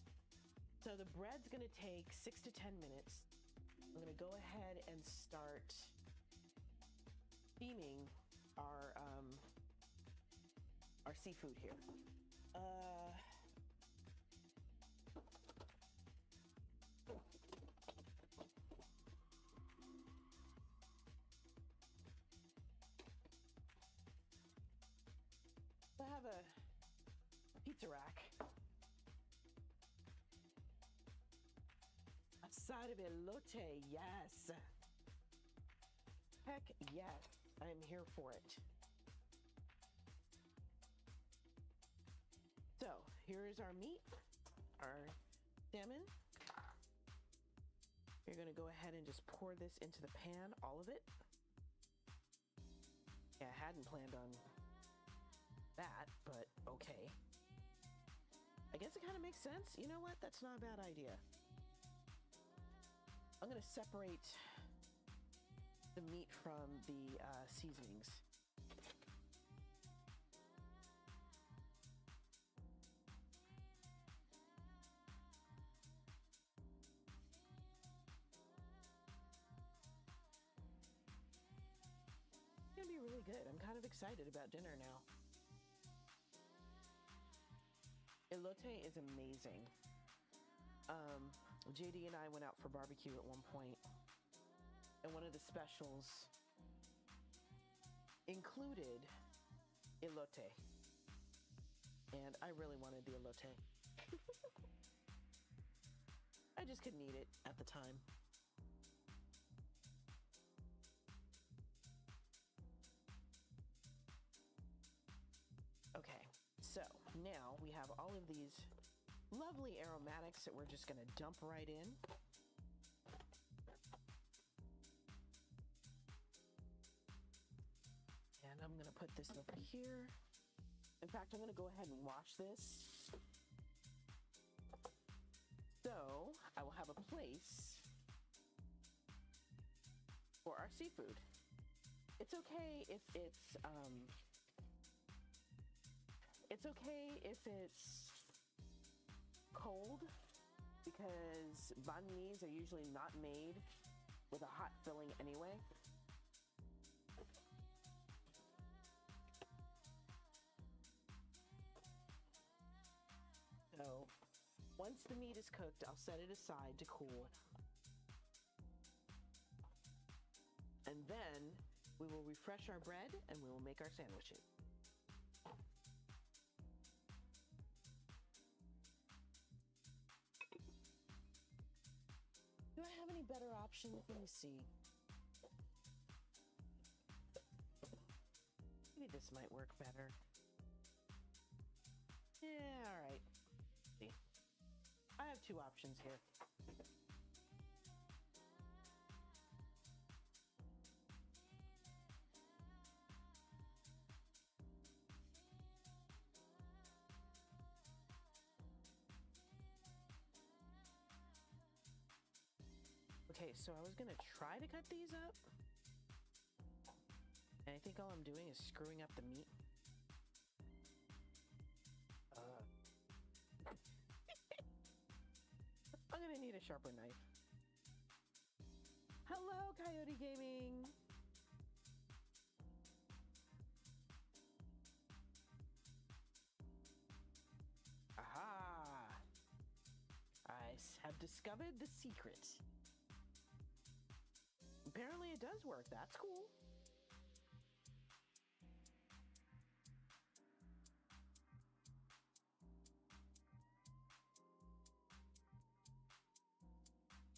so the bread's gonna take 6 to 10 minutes. I'm gonna go ahead and start steaming our seafood here. I have a pizza rack. A side of elote, yes. Heck yes, I am here for it. So here is our meat, our salmon. You're gonna go ahead and just pour this into the pan, all of it. Yeah, I hadn't planned on that, but okay. I guess it kind of makes sense. You know what? That's not a bad idea. I'm gonna separate the meat from the seasonings. It's gonna be really good. I'm kind of excited about dinner now. Elote is amazing. JD and I went out for barbecue at one point, and one of the specials included elote, and I really wanted the elote. I just couldn't eat it at the time. Okay, so now we have all of these lovely aromatics that we're just going to dump right in. And I'm going to put this over here. In fact, I'm going to go ahead and wash this. So I will have a place for our seafood. It's okay if it's cold, because banh are usually not made with a hot filling anyway. So once the meat is cooked, I'll set it aside to cool. And then we will refresh our bread and we will make our sandwiches. Do I have any better options? Let me see. Maybe this might work better. Yeah, all right. See, I have two options here. Okay, so I was gonna try to cut these up, and I think all I'm doing is screwing up the meat. I'm gonna need a sharper knife. Hello, Coyote Gaming! Aha! I have discovered the secret. Apparently it does work. That's cool.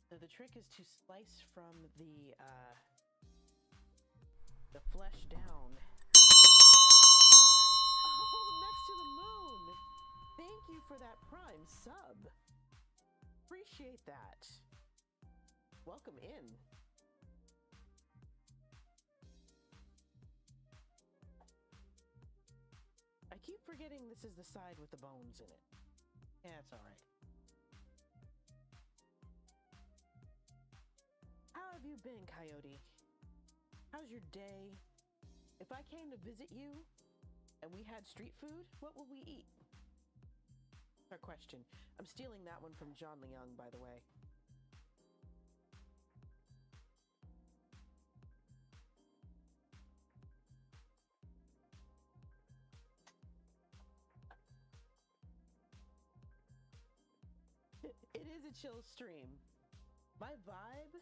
So the trick is to slice from the flesh down. Oh, next to the moon! Thank you for that Prime sub. Appreciate that. Welcome in. I keep forgetting this is the side with the bones in it. Yeah, it's all right. How have you been, Coyote? How's your day? If I came to visit you and we had street food, what would we eat? Our question. I'm stealing that one from John Leung, by the way. It is a chill stream. My vibe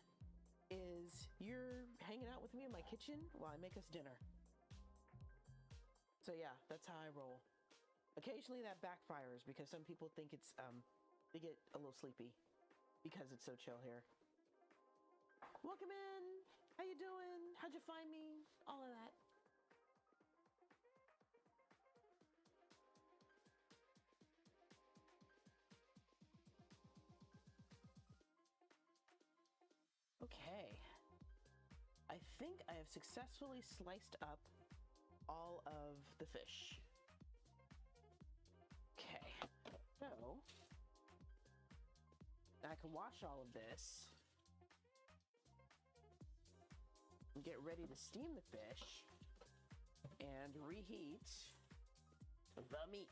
is you're hanging out with me in my kitchen while I make us dinner. So yeah, that's how I roll. Occasionally that backfires because some people think it's, they get a little sleepy because it's so chill here. Welcome in. How you doing? How'd you find me? All of that. Okay. I think I have successfully sliced up all of the fish. Okay. So I can wash all of this and get ready to steam the fish and reheat the meat.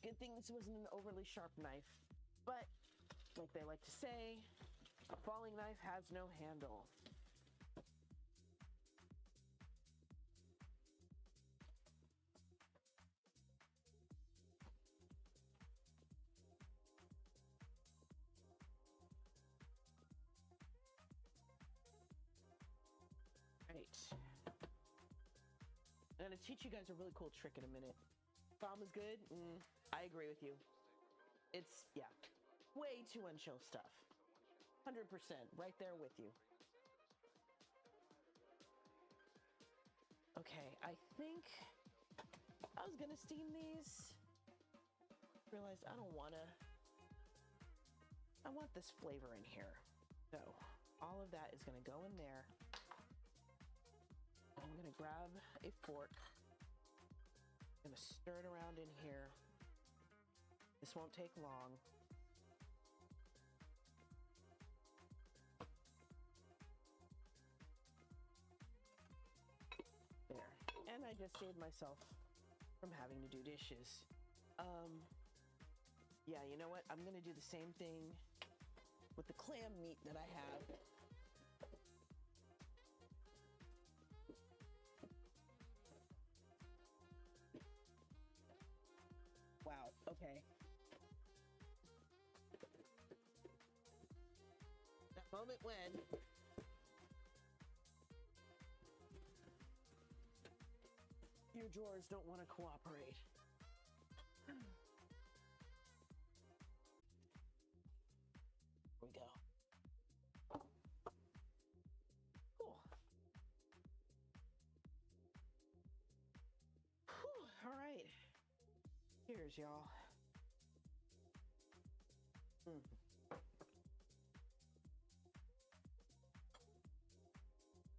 Good thing this wasn't an overly sharp knife, but like they like to say, a falling knife has no handle. Right. I'm gonna teach you guys a really cool trick in a minute. Bomb is good? I agree with you. It's, yeah, way too unchill stuff. 100%, right there with you. Okay, I think I was gonna steam these. Realized I don't wanna. I want this flavor in here. So all of that is gonna go in there. I'm gonna grab a fork. I'm gonna stir it around in here. This won't take long. There. And I just saved myself from having to do dishes. Yeah, you know what? I'm gonna do the same thing with the clam meat that I have. Wow, okay. That moment when your drawers don't want to cooperate. Here we go. Cool. Whew, all right. Cheers, y'all.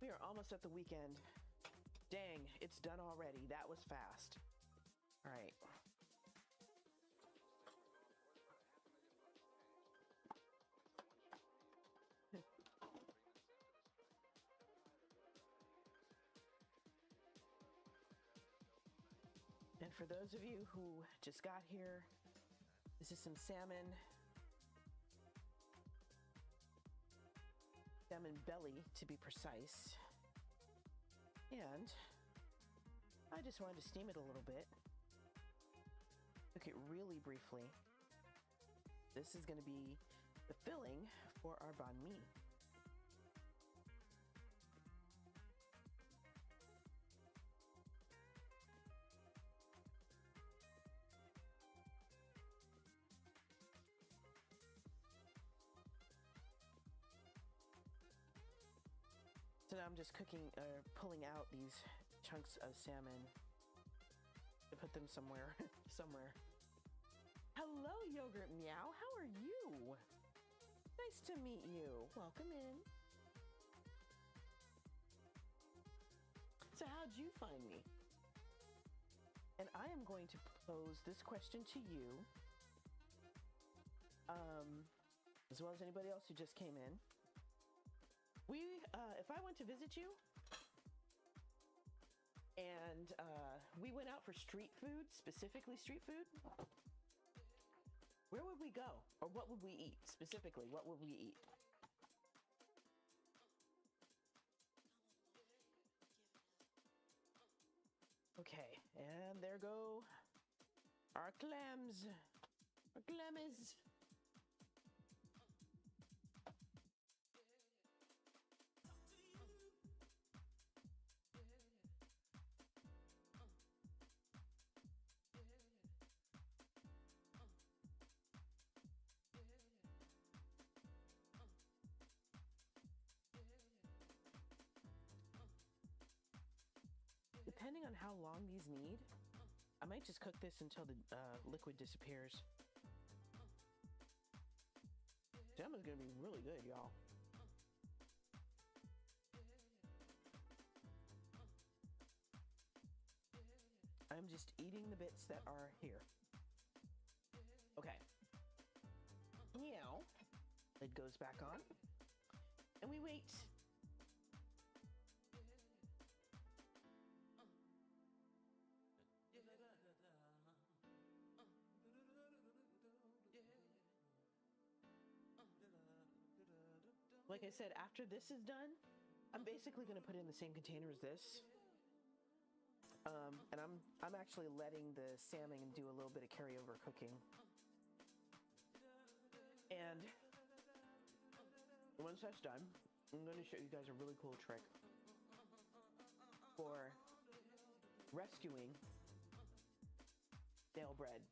We are almost at the weekend. Dang, it's done already. That was fast. All right. And for those of you who just got here, this is some salmon. Salmon belly, to be precise. And I just wanted to steam it a little bit. Cook it really briefly. This is going to be the filling for our banh mi. So now I'm just pulling out these chunks of salmon to put them somewhere. Hello, Yogurt Meow. How are you? Nice to meet you. Welcome in. So how'd you find me? And I am going to pose this question to you, as well as anybody else who just came in. If I went to visit you and we went out for street food, specifically street food, where would we go? Or what would we eat? Specifically, what would we eat? Okay, and there go our clams. Our clammies. Depending on how long these need, I might just cook this until the liquid disappears. Salmon's gonna be really good, y'all. I'm just eating the bits that are here. Okay. Meow. Lid goes back on. And we wait. Like I said, after this is done, I'm basically going to put it in the same container as this. And I'm actually letting the salmon do a little bit of carryover cooking. And once that's done, I'm going to show you guys a really cool trick for rescuing stale bread.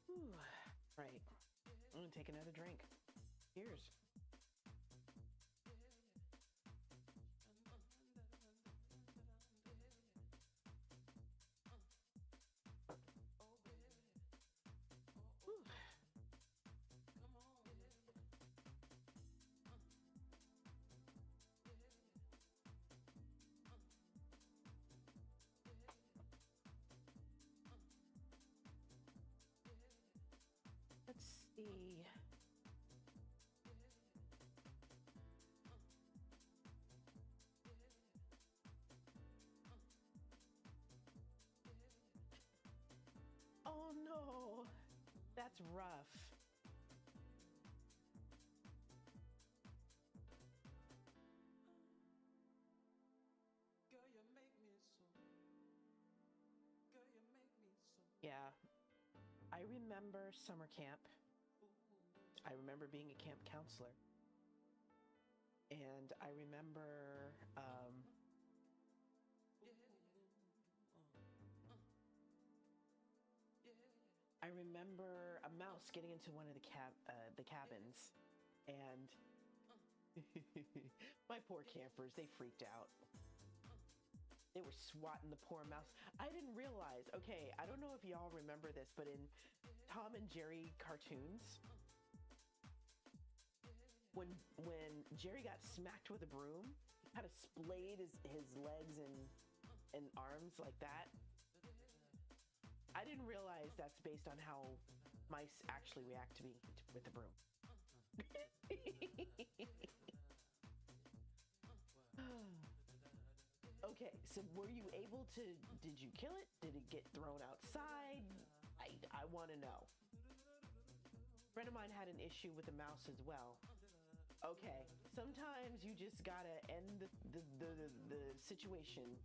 Whew. I'm gonna take another drink. Cheers. Whew. Let's see. Oh no, that's rough. Yeah, I remember summer camp. I remember being a camp counselor. And I remember, a mouse getting into one of the cabins, and my poor campers, they freaked out. They were swatting the poor mouse. I didn't realize, okay, I don't know if y'all remember this, but in Tom and Jerry cartoons, when Jerry got smacked with a broom, he kind of splayed his legs and arms like that. I didn't realize that's based on how mice actually react to me with the broom. Okay, so were you able to, did you kill it? Did it get thrown outside? I want to know. A friend of mine had an issue with a mouse as well. Okay, sometimes you just gotta end the situation,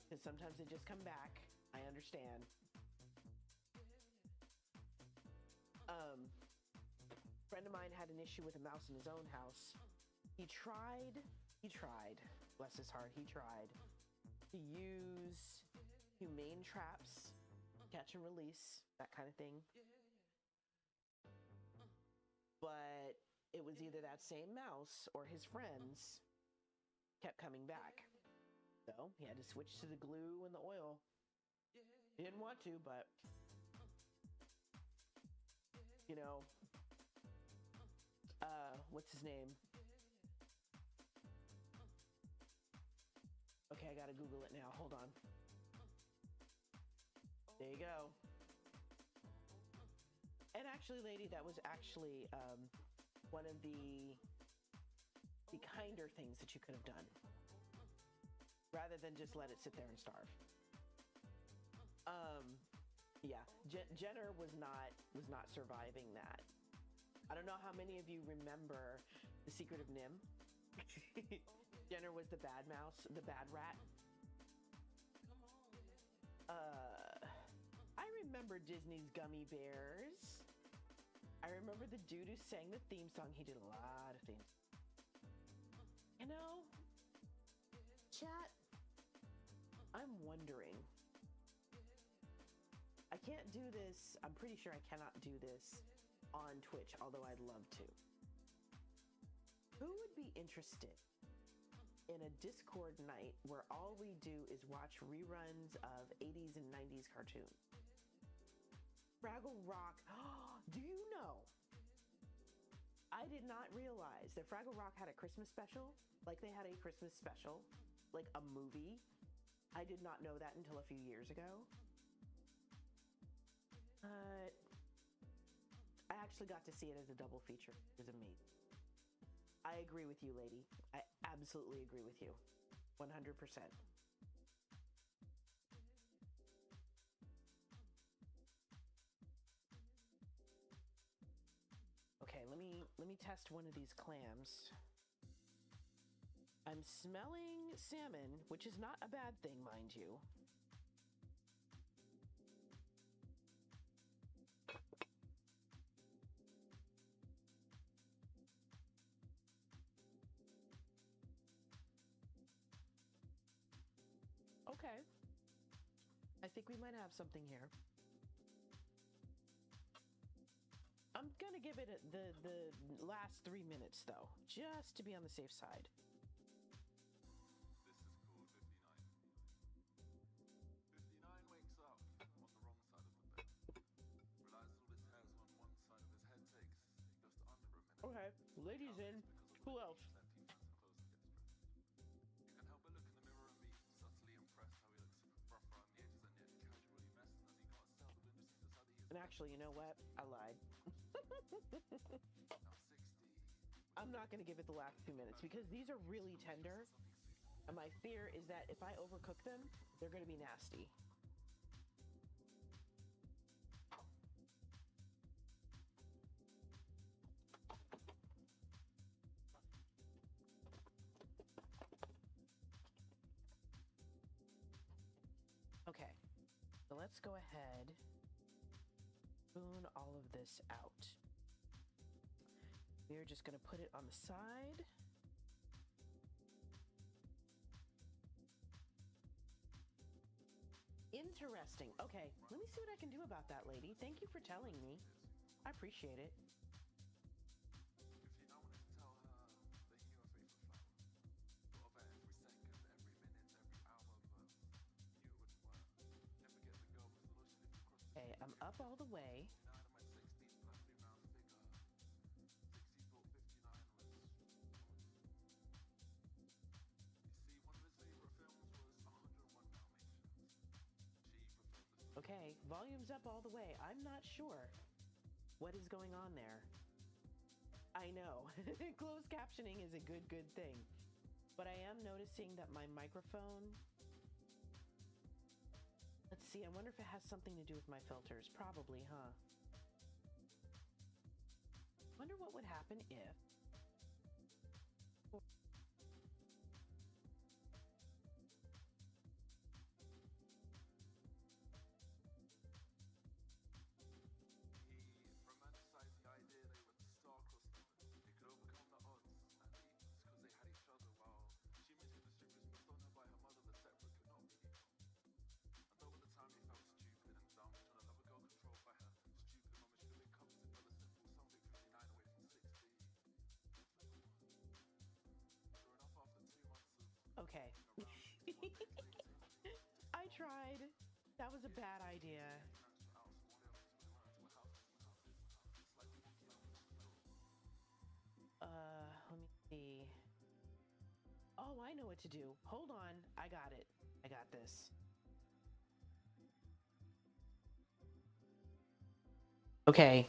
because sometimes they just come back. I understand. Friend of mine had an issue with a mouse in his own house. He tried, bless his heart, he tried to use humane traps, catch and release, that kind of thing. But it was either that same mouse or his friends kept coming back. So he had to switch to the glue and the oil. He didn't want to, but you know, what's his name? Okay, I gotta Google it now. Hold on. There you go. And actually, lady, that was actually one of the kinder things that you could have done, rather than just let it sit there and starve. Yeah, Jenner was not surviving that. I don't know how many of you remember The Secret of Nim. Jenner was the bad mouse, the bad rat. I remember Disney's Gummy Bears. I remember the dude who sang the theme song. He did a lot of things. You know, chat, I'm wondering. I can't do this. I'm pretty sure I cannot do this on Twitch, although I'd love to. Who would be interested in a Discord night where all we do is watch reruns of 80s and 90s cartoons? Fraggle Rock. Do you know? I did not realize that Fraggle Rock had a Christmas special. Like they had a Christmas special, like a movie. I did not know that until a few years ago. I actually got to see it as a double feature. It was amazing. I agree with you, lady. I absolutely agree with you. 100%. Okay, let me test one of these clams. I'm smelling salmon, which is not a bad thing, mind you. Okay. I think we might have something here. I'm gonna give it the last 3 minutes though, just to be on the safe side. This is called 59. 59 wakes up on the wrong side of the bed. Realizes all his hairs on one side of his head takes just under a minute. Okay, ladies in. Who else? That he finds the clothes and gets dressed. You can help but look in the mirror and be subtly impressed how he looks rough around the edges and yet casually messed as he can't sell the window seats how he is. And actually, you know what? I lied. Now 60. I'm not gonna give it the last 2 minutes because these are really tender. And my fear is that if I overcook them, they're gonna be nasty. Okay, so let's go ahead, spoon all of this out. We're just gonna put it on the side. Interesting. Okay, let me see what I can do about that, lady. Thank you for telling me. I appreciate it. If you don't want to tell her that you're a faithful flower, thought of her every second, every minute, every hour, but knew it wouldn't work. Never get the girl because although she lived across the Okay, I'm up all the way. 59 of my 60s perfectly round figure. 60 thought 59 was. You see, one of his favorite films was 101 Dalmatians. She preferred the Okay, volume's up all the way. I'm not sure what is going on there. I know, closed captioning is a good thing. But I am noticing that my microphone, let's see, I wonder if it has something to do with my filters. Probably, huh? Wonder what would happen if... He romanticized the idea they were star-crossed lovers. They could overcome the odds and demons because they had each other while she moved to the strippers put on her by her mother, the separate could not really go. And over the time he felt stupid and dumb, trying to love a girl controlled by her stupid mum. It should have been covered in the simple something 59 away from 60. Sure enough, after 2 months of Okay. around I tried. That was a bad idea. Let me see. Oh, I know what to do. Hold on. I got it. I got this. Okay.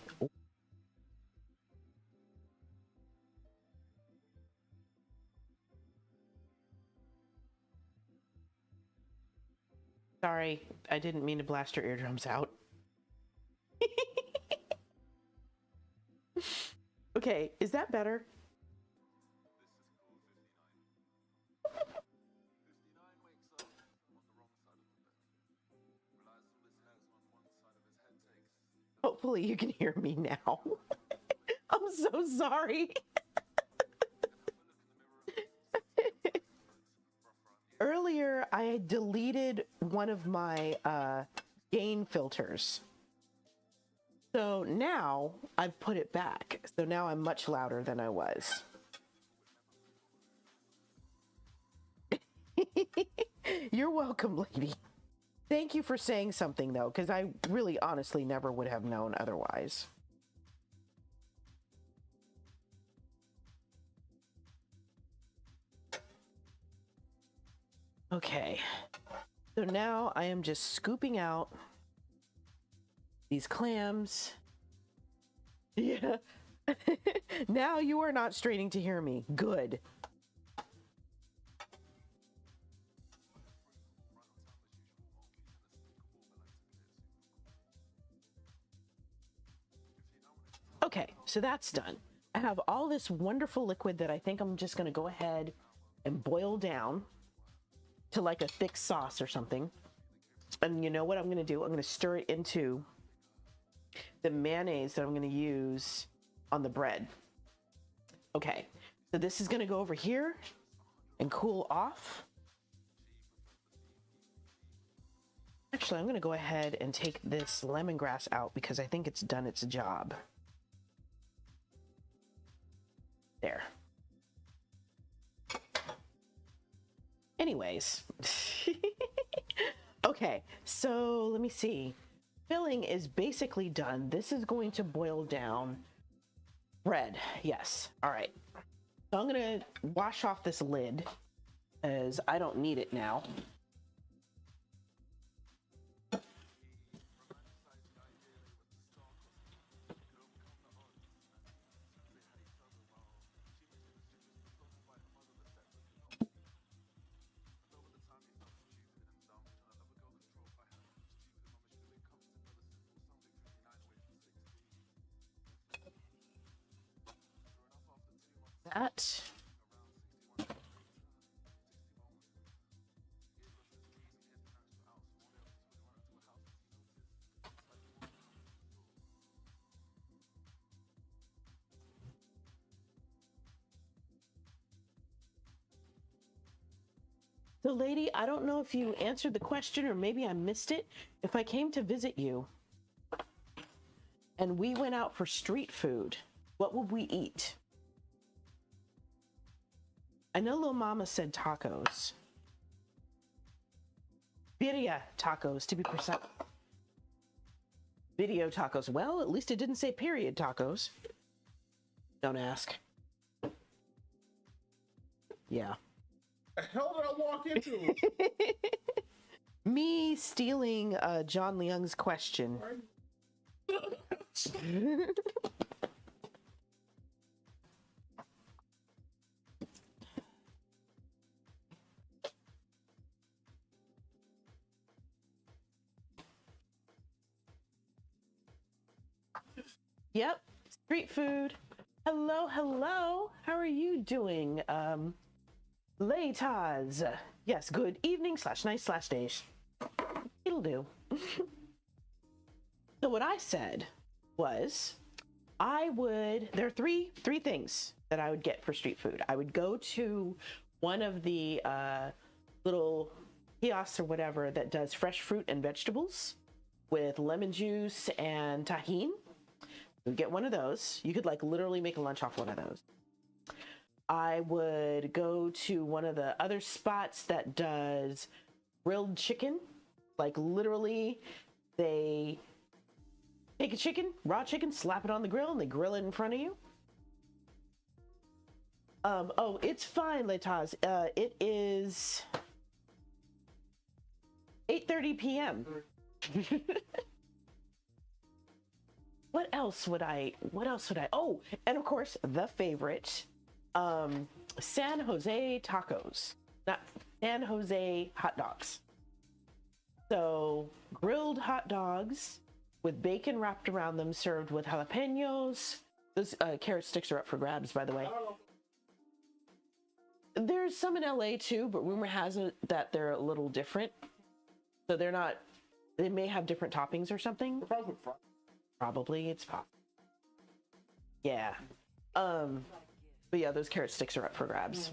Sorry, I didn't mean to blast your eardrums out. Okay, is that better? This is called 59. 59 wakes up on the wrong side of the bed. Realizes all his hairs on one side of his head takes. Hopefully you can hear me now. I'm so sorry. Earlier, I deleted one of my gain filters. So now I've put it back. So now I'm much louder than I was. You're welcome, lady. Thank you for saying something, though, because I really honestly never would have known otherwise. Okay. So now I am just scooping out these clams. Yeah. Now you are not straining to hear me. Good. Okay, so that's done. I have all this wonderful liquid that I think I'm just going to go ahead and boil down to like a thick sauce or something. And you know what I'm going to do? I'm going to stir it into the mayonnaise that I'm going to use on the bread. Okay, so this is going to go over here and cool off. Actually, I'm going to go ahead and take this lemongrass out because I think it's done its job. anyways. Okay, so let me see. Filling is basically done. This is going to boil down. Bread, yes. All right. So I'm gonna wash off this lid as I don't need it now. That. So, lady, I don't know if you answered the question or maybe I missed it. If I came to visit you and we went out for street food, what would we eat? I know Lil Mama said tacos. Birria tacos, to be precise. Video tacos. Well, at least it didn't say period tacos. Don't ask. Yeah. The hell did I walk into? Me stealing John Leung's question. Yep, street food. Hello, hello. How are you doing? Laytaz. Yes, good evening / night / days. It'll do. So what I said was there are three things that I would get for street food. I would go to one of the little kiosks or whatever that does fresh fruit and vegetables with lemon juice and tahini. You get one of those. You could like literally make a lunch off one of those. I would go to one of the other spots that does grilled chicken. Like literally they take a chicken, raw chicken, slap it on the grill and they grill it in front of you. Oh, it's fine, Letaz. It is 8:30 p.m. What else would I? Oh, and of course, the favorite, San Jose tacos, not San Jose hot dogs. So grilled hot dogs with bacon wrapped around them, served with jalapenos. Those carrot sticks are up for grabs, by the way. There's some in LA too, but rumor has it that they're a little different. So they're not. They may have different toppings or something. Probably it's possible. Yeah. But yeah, those carrot sticks are up for grabs.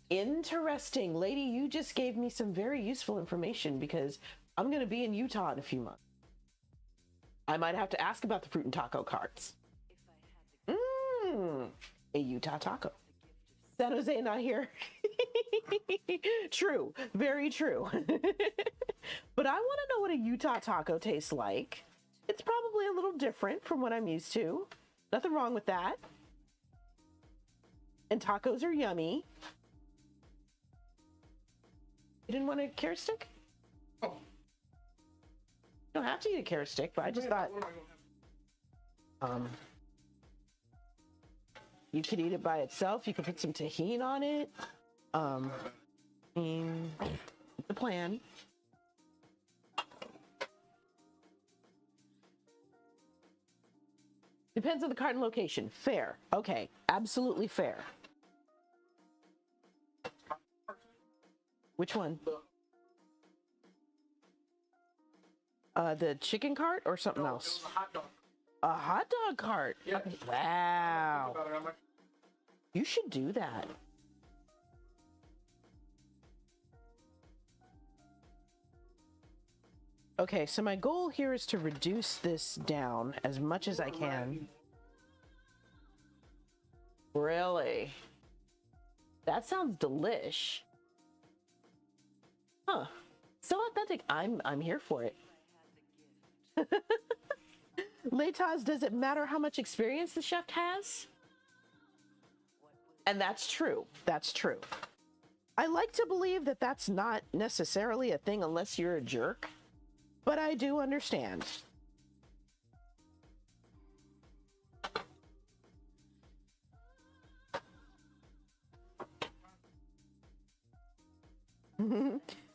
Interesting. Lady, you just gave me some very useful information because I'm going to be in Utah in a few months. I might have to ask about the fruit and taco carts. A Utah taco. San Jose not here. True. Very true. But I want to know what a Utah taco tastes like. It's probably a little different from what I'm used to. Nothing wrong with that. And tacos are yummy. You didn't want a carrot stick? Oh. You don't have to eat a carrot stick, but I just thought you could eat it by itself. You could put some tahini on it. The plan. Depends on the cart and location. Fair. Okay. Absolutely fair. Which one? The chicken cart or something else? A hot dog. A hot dog cart? Yeah. Wow. You should do that. Okay, so my goal here is to reduce this down as much as I can. Really? That sounds delish. Huh. So authentic. I'm here for it. Leitas, does it matter how much experience the chef has? And that's true. That's true. I like to believe that that's not necessarily a thing unless you're a jerk, but I do understand.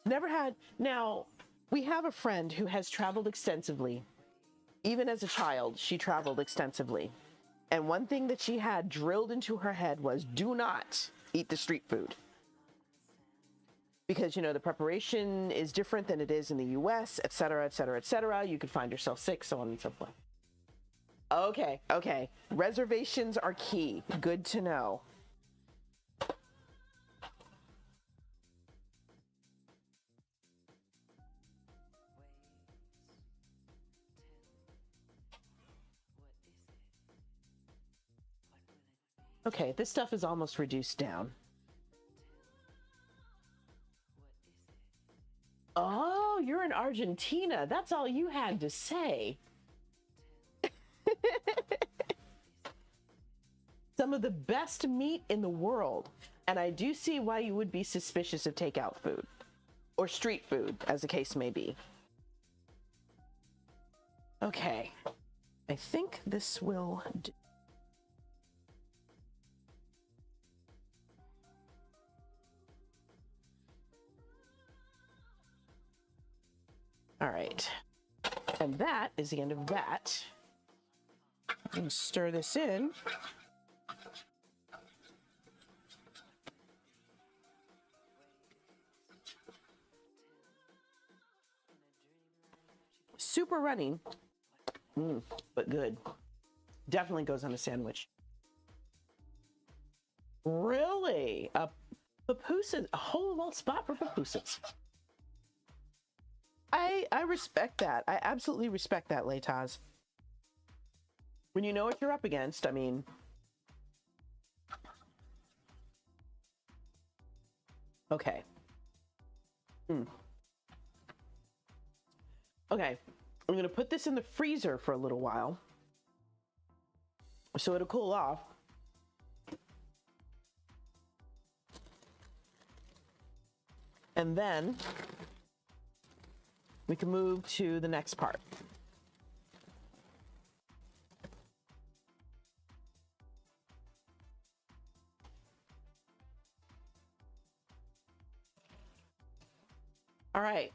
Never had. Now, we have a friend who has traveled extensively. Even as a child, she traveled extensively. And one thing that she had drilled into her head was do not eat the street food. Because, you know, the preparation is different than it is in the US, et cetera, et cetera, et cetera. You could find yourself sick, so on and so forth. Okay, okay. Reservations are key. Good to know. Okay, this stuff is almost reduced down. Oh, you're in Argentina. That's all you had to say. Some of the best meat in the world. And I do see why you would be suspicious of takeout food. Or street food, as the case may be. Okay. I think this will do. All right. And that is the end of that. And stir this in. Super runny, but good. Definitely goes on a sandwich. Really? A papoose, a hole in one spot for papooses. I respect that. I absolutely respect that, Leitas. When you know what you're up against, I mean. Okay. Okay. I'm going to put this in the freezer for a little while. So it'll cool off. And then we can move to the next part. All right.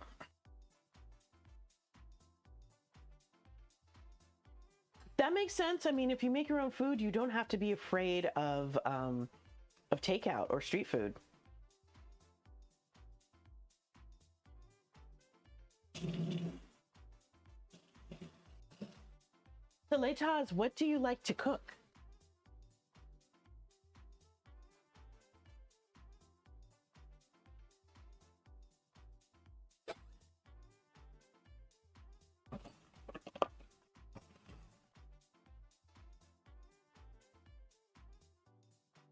That makes sense. I mean, if you make your own food, you don't have to be afraid of takeout or street food. So, Leitas, what do you like to cook?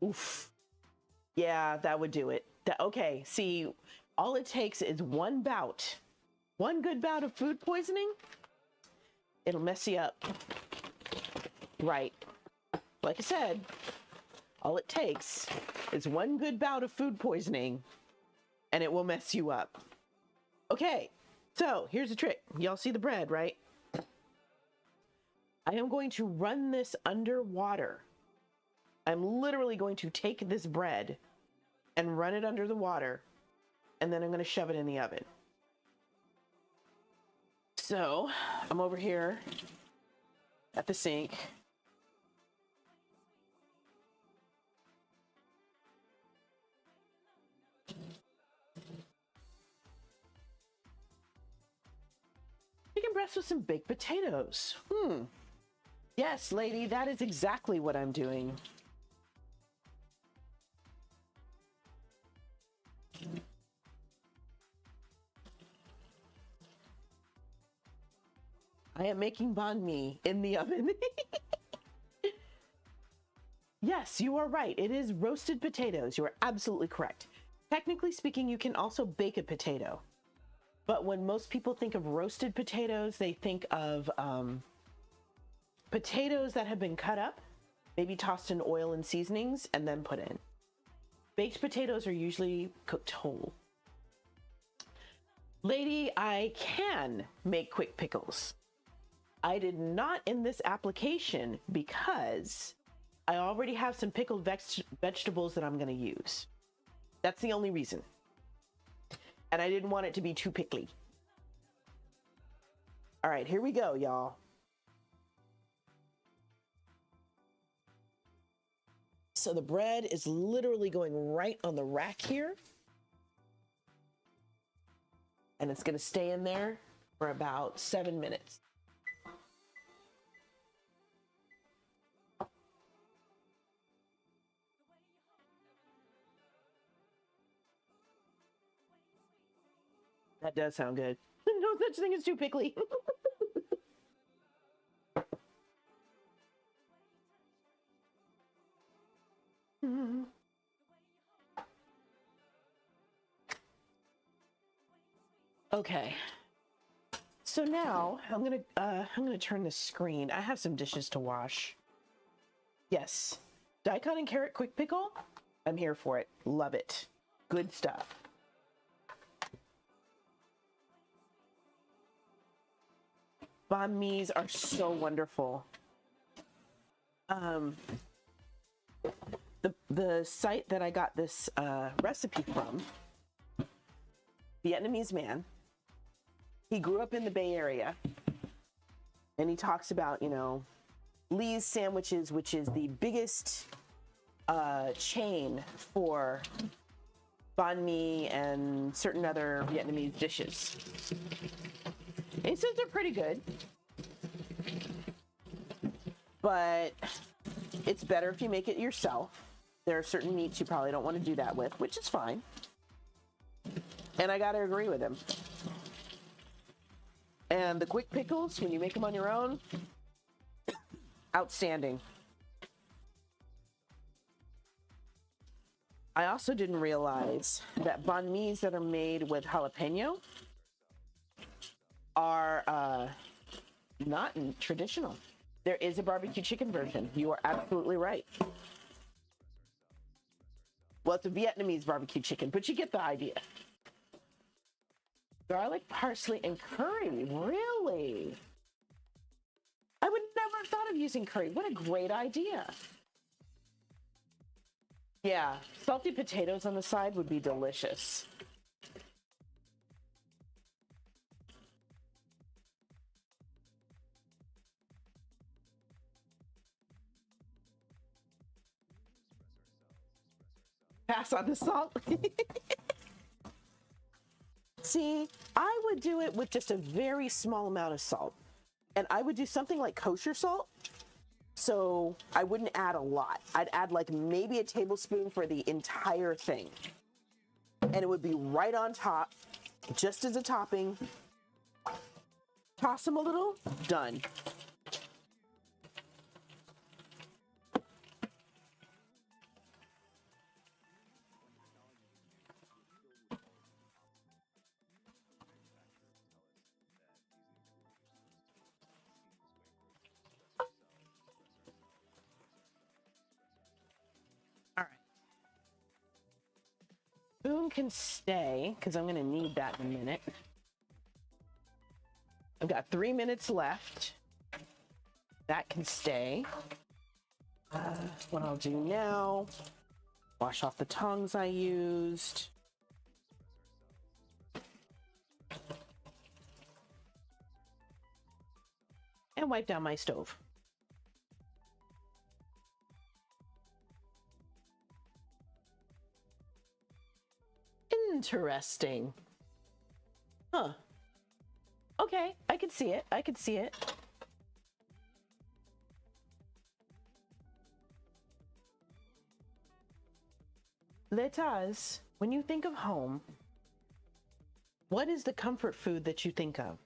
Oof. Yeah, that would do it. Okay, see, all it takes is one bout. One good bout of food poisoning, it'll mess you up. Right. Like I said, all it takes is one good bout of food poisoning, and it will mess you up. Okay, so here's the trick. Y'all see the bread, right? I am going to run this underwater. I'm literally going to take this bread and run it under the water, and then I'm going to shove it in the oven. So I'm over here at the sink. Chicken breast with some baked potatoes. Yes, lady, that is exactly what I'm doing. I am making banh mi in the oven. Yes, you are right. It is roasted potatoes. You are absolutely correct. Technically speaking, you can also bake a potato. But when most people think of roasted potatoes, they think of potatoes that have been cut up, maybe tossed in oil and seasonings, and then put in. Baked potatoes are usually cooked whole. Lady, I can make quick pickles. I did not in this application because I already have some pickled vegetables that I'm going to use. That's the only reason. And I didn't want it to be too pickly. All right, here we go, y'all. So the bread is literally going right on the rack here. And it's going to stay in there for about 7 minutes. That does sound good. No such thing as too pickly. Okay. So now I'm gonna turn the screen. I have some dishes to wash. Yes. Daikon and carrot quick pickle. I'm here for it. Love it. Good stuff. Banh mi's are so wonderful. The site that I got this recipe from, Vietnamese man, he grew up in the Bay Area, and he talks about, you know, Lee's Sandwiches, which is the biggest chain for banh mi and certain other Vietnamese dishes. And he says they're pretty good, but it's better if you make it yourself. There are certain meats you probably don't want to do that with, which is fine. And I gotta agree with him. And the quick pickles, when you make them on your own, outstanding. I also didn't realize that banh mi's that are made with jalapeno are not traditional. There is a barbecue chicken version. You are absolutely right. Well, it's a Vietnamese barbecue chicken, but you get the idea. Garlic, parsley, and curry. Really? I would never have thought of using curry. What a great idea. Yeah, salty potatoes on the side would be delicious. Pass on the salt. See, I would do it with just a very small amount of salt. And I would do something like kosher salt. So I wouldn't add a lot. I'd add like maybe a tablespoon for the entire thing. And it would be right on top, just as a topping. Toss them a little, done. Spoon can stay because I'm going to need that in a minute. I've got 3 minutes left. That can stay. What I'll do now, wash off the tongs I used. And wipe down my stove. Interesting. Huh. Okay, I could see it. I could see it. Letaz, when you think of home, what is the comfort food that you think of?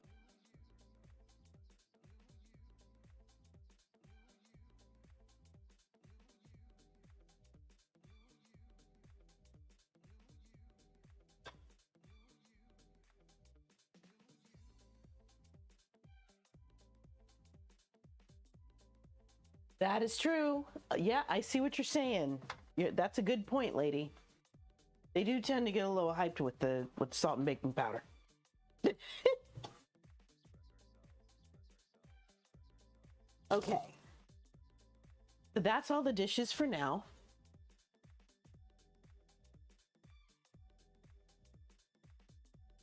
That is true. Yeah, I see what you're saying. That's a good point, lady. They do tend to get a little hyped with the salt and baking powder. Okay. So that's all the dishes for now.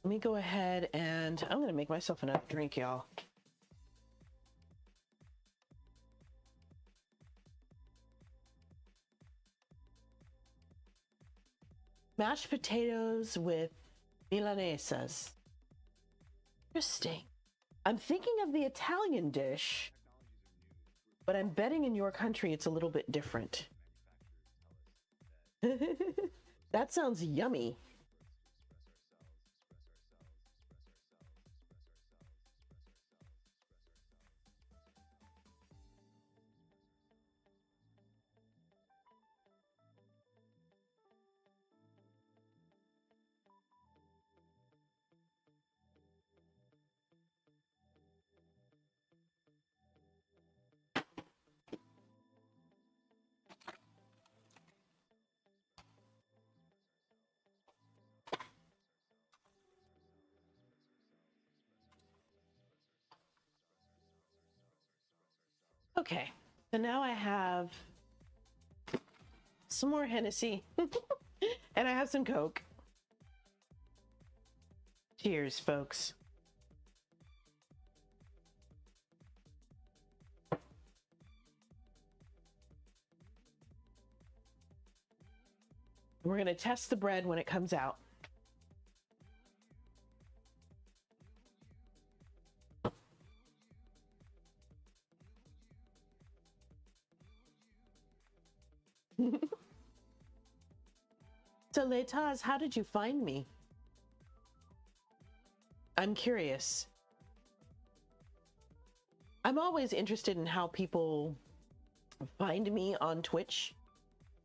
Let me go ahead and I'm gonna make myself another drink, y'all. Mashed potatoes with milanesas. Interesting. I'm thinking of the Italian dish, but I'm betting in your country it's a little bit different. That sounds yummy. Okay, so now I have some more Hennessy and I have some Coke. Cheers, folks. We're gonna test the bread when it comes out. So, Letaz, how did you find me? I'm curious. I'm always interested in how people find me on Twitch.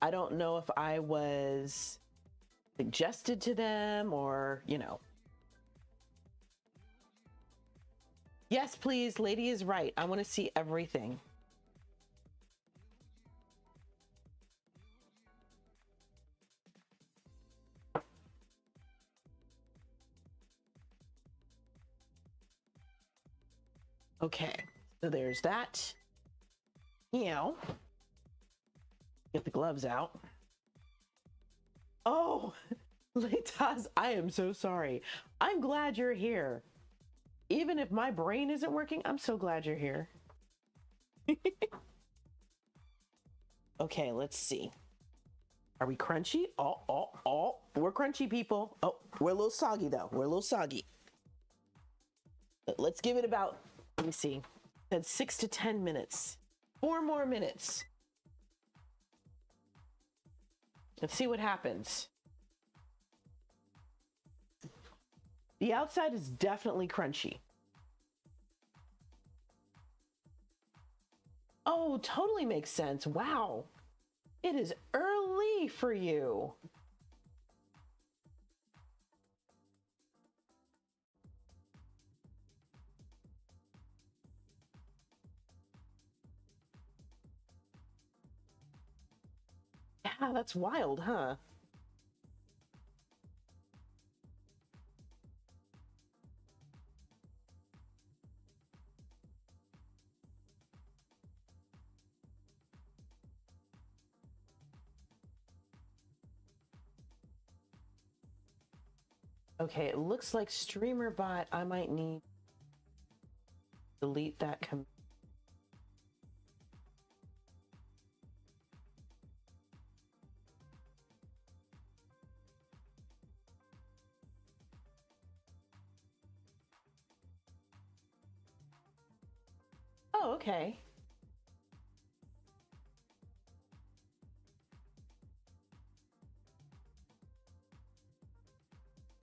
I don't know if I was suggested to them or, you know. Yes, please. Lady is right. I want to see everything. Okay, so there's that. Meow. Get the gloves out. Oh, Leitas, I am so sorry. I'm glad you're here. Even if my brain isn't working, I'm so glad you're here. Okay, let's see. Are we crunchy? Oh, we're crunchy, people. Oh, we're a little soggy though. We're a little soggy. Let's give it about, let me see, said 6 to 10 minutes. 4 more minutes. Let's see what happens. The outside is definitely crunchy. Oh, totally makes sense. Wow. It is early for you. Yeah, that's wild, huh? Okay, it looks like StreamerBot, I might need to delete that command. Oh, okay.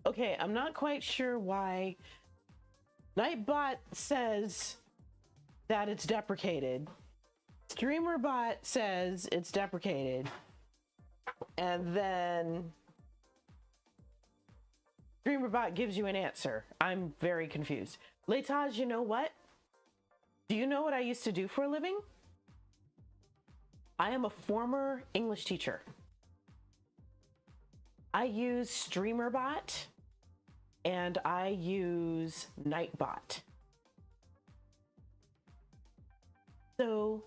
Okay, I'm not quite sure why Nightbot says that it's deprecated. StreamerBot says it's deprecated. And then StreamerBot gives you an answer. I'm very confused. Leitaj, you know what? Do you know what I used to do for a living? I am a former English teacher. I use StreamerBot and I use Nightbot. So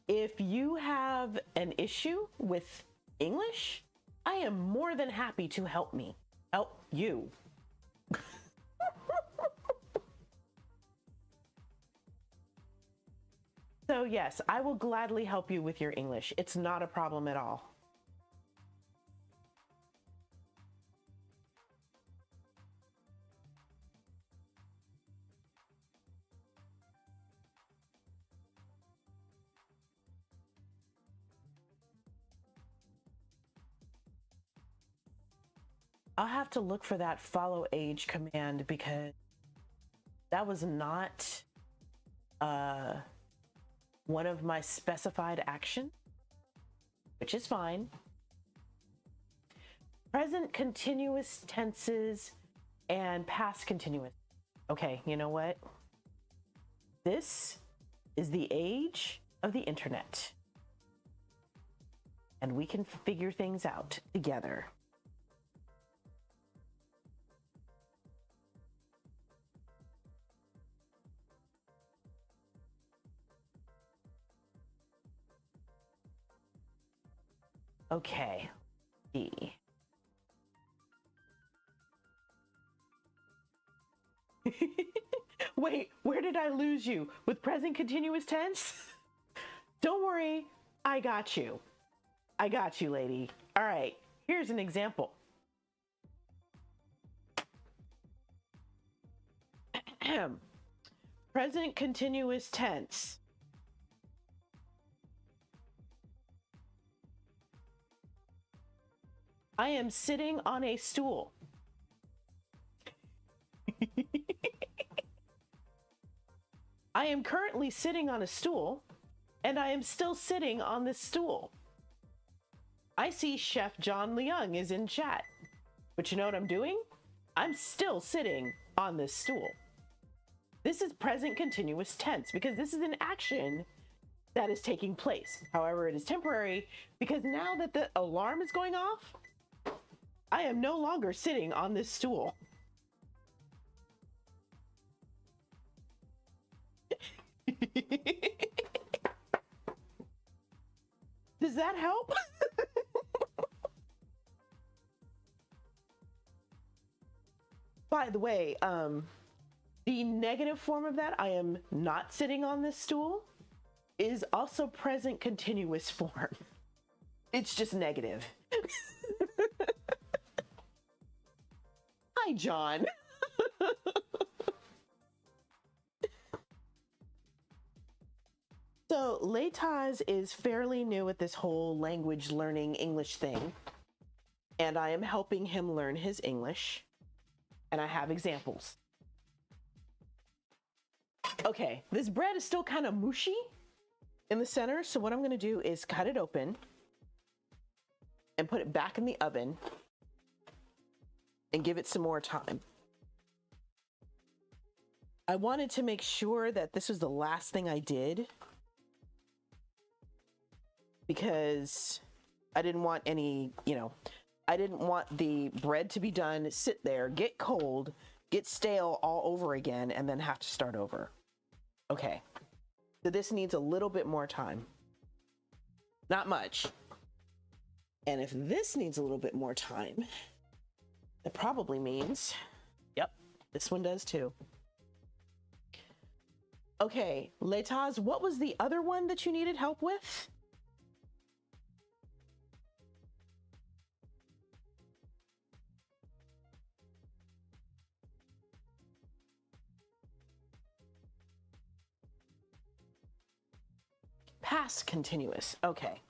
if you have an issue with English, I am more than happy to help you. So yes, I will gladly help you with your English. It's not a problem at all. I'll have to look for that follow age command because that was not one of my specified actions, which is fine. Present continuous tenses and past continuous. Okay, you know what? This is the age of the internet, and we can figure things out together. Okay, B. Wait, where did I lose you? With present continuous tense? Don't worry, I got you. I got you, lady. All right, here's an example. Present continuous tense. I am sitting on a stool. I am currently sitting on a stool, and I am still sitting on this stool. I see Chef John Leung is in chat, but you know what I'm doing? I'm still sitting on this stool. This is present continuous tense because this is an action that is taking place. However, it is temporary because now that the alarm is going off, I am no longer sitting on this stool. Does that help? By the way, the negative form of that, I am not sitting on this stool, is also present continuous form. It's just negative. Hi, John. So Lataz is fairly new at this whole language learning English thing, and I am helping him learn his English, and I have examples. Okay, this bread is still kind of mushy in the center, so what I'm going to do is cut it open and put it back in the oven and give it some more time. I wanted to make sure that this was the last thing I did because I didn't want any, I didn't want the bread to be done, sit there, get cold, get stale all over again, and then have to start over. Okay, so this needs a little bit more time. Not much. And if this needs a little bit more time, that probably means, yep, this one does too. Okay, Letaz, what was the other one that you needed help with? Past continuous, okay.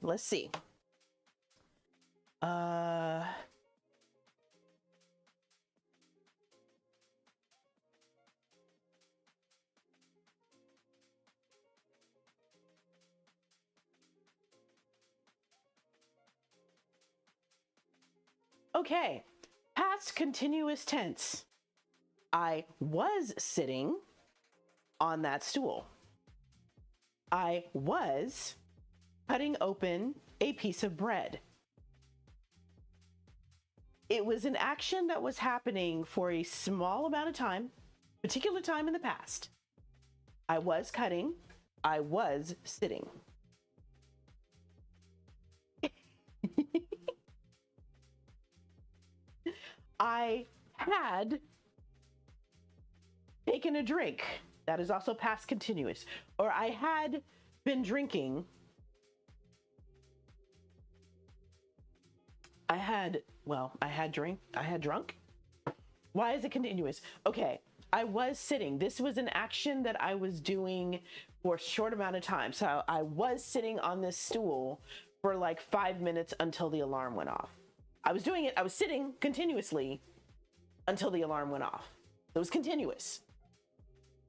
Let's see. Okay, past continuous tense. I was sitting on that stool. I was cutting open a piece of bread. It was an action that was happening for a small amount of time, particular time in the past. I was cutting. I was sitting. I had taken a drink. That is also past continuous. Or I had been drinking. I had drunk. Why is it continuous? Okay, I was sitting. This was an action that I was doing for a short amount of time. So I was sitting on this stool for like 5 minutes until the alarm went off. I was doing it, I was sitting continuously until the alarm went off. It was continuous.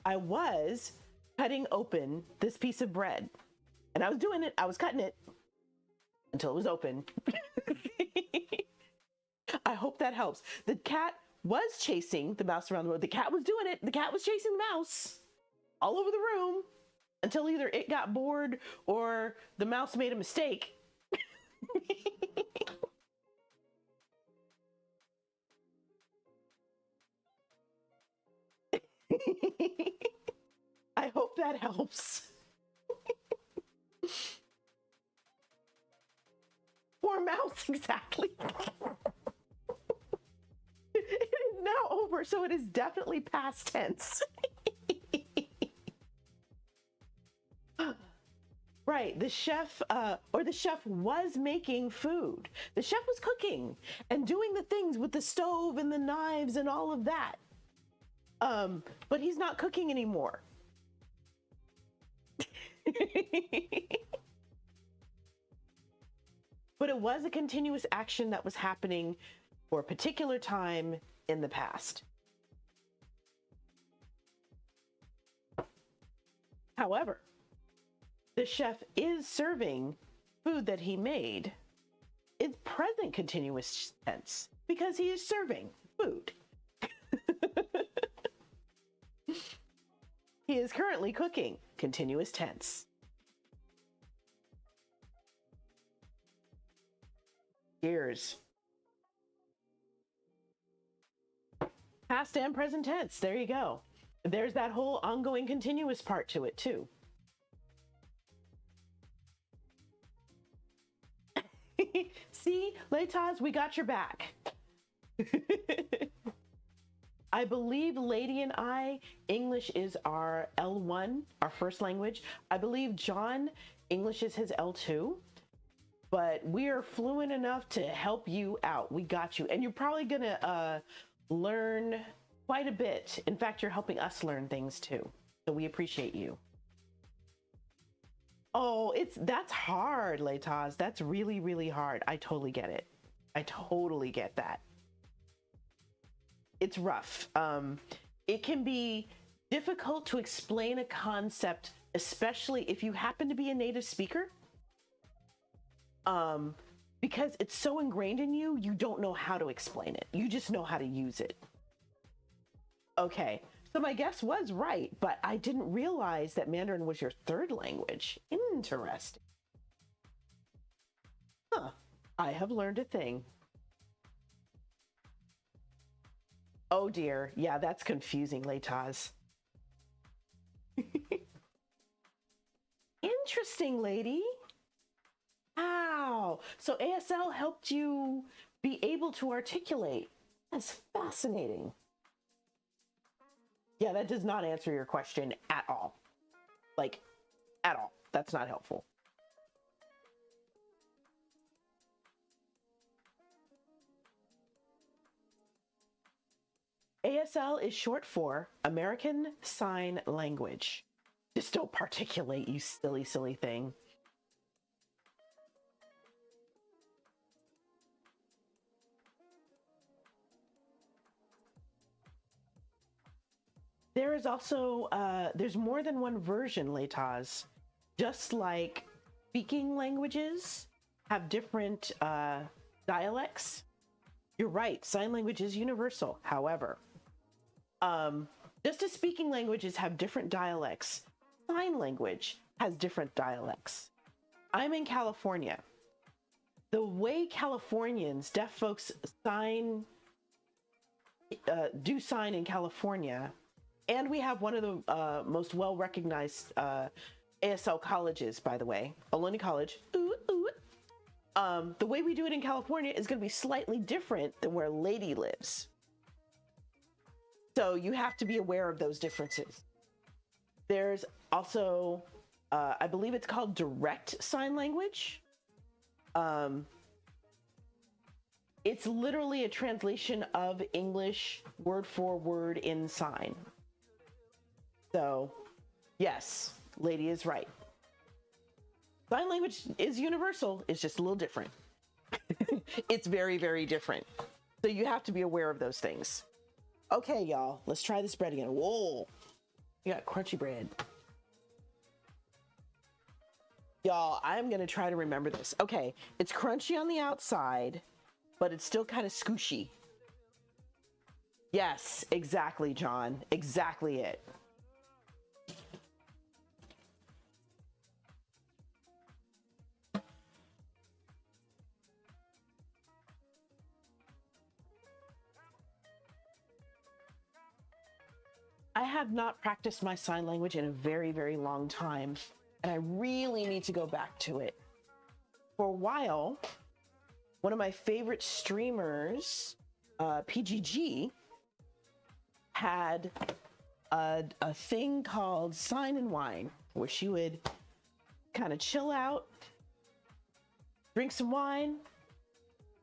I was cutting open this piece of bread, and I was doing it, I was cutting it until it was open. I hope that helps. The cat was chasing the mouse around the room. The cat was doing it. The cat was chasing the mouse all over the room until either it got bored or the mouse made a mistake. I hope that helps. Poor mouse, exactly. It is now over, so it is definitely past tense. Right, the chef was making food. The chef was cooking and doing the things with the stove and the knives and all of that. But he's not cooking anymore. But it was a continuous action that was happening for a particular time in the past. However, the chef is serving food that he made. It's present continuous tense because he is serving food. He is currently cooking, continuous tense. Cheers. Past and present tense, there you go. There's that whole ongoing continuous part to it too. See, Leitas, we got your back. I believe Lady and I, English is our L1, our first language. I believe John, English is his L2. But we are fluent enough to help you out. We got you. And you're probably gonna learn quite a bit. In fact, you're helping us learn things too. So we appreciate you. Oh, that's hard, Leitas. That's really, really hard. I totally get it. I totally get that. It's rough. It can be difficult to explain a concept, especially if you happen to be a native speaker. Because it's so ingrained in you, you don't know how to explain it. You just know how to use it. Okay, so my guess was right, but I didn't realize that Mandarin was your third language. Interesting. Huh, I have learned a thing. Oh dear, yeah, that's confusing, Leitas. Interesting, lady. Wow, so ASL helped you be able to articulate. That's fascinating. Yeah, that does not answer your question at all. Like, at all. That's not helpful. ASL is short for American Sign Language. Just don't particulate, you silly, silly thing. There is also, there's more than one version, Leitas. Just like speaking languages have different dialects. You're right, sign language is universal. However, Just as speaking languages have different dialects, sign language has different dialects. I'm in California. The way Californians, deaf folks, do sign in California, and we have one of the most well-recognized ASL colleges, by the way, Ohlone College. Ooh, ooh. The way we do it in California is going to be slightly different than where Lady lives. So you have to be aware of those differences. There's also, I believe it's called direct sign language. It's literally a translation of English word for word in sign. So, yes, Lady is right. Sign language is universal, it's just a little different. It's very, very different. So you have to be aware of those things. Okay, y'all, let's try this bread again. Whoa, we got crunchy bread. Y'all, I'm gonna try to remember this. Okay, it's crunchy on the outside, but it's still kind of scooshy. Yes, exactly, John. Exactly it. I have not practiced my sign language in a very, very long time, and I really need to go back to it. For a while, one of my favorite streamers, PGG, had a thing called Sign and Wine, where she would kind of chill out, drink some wine,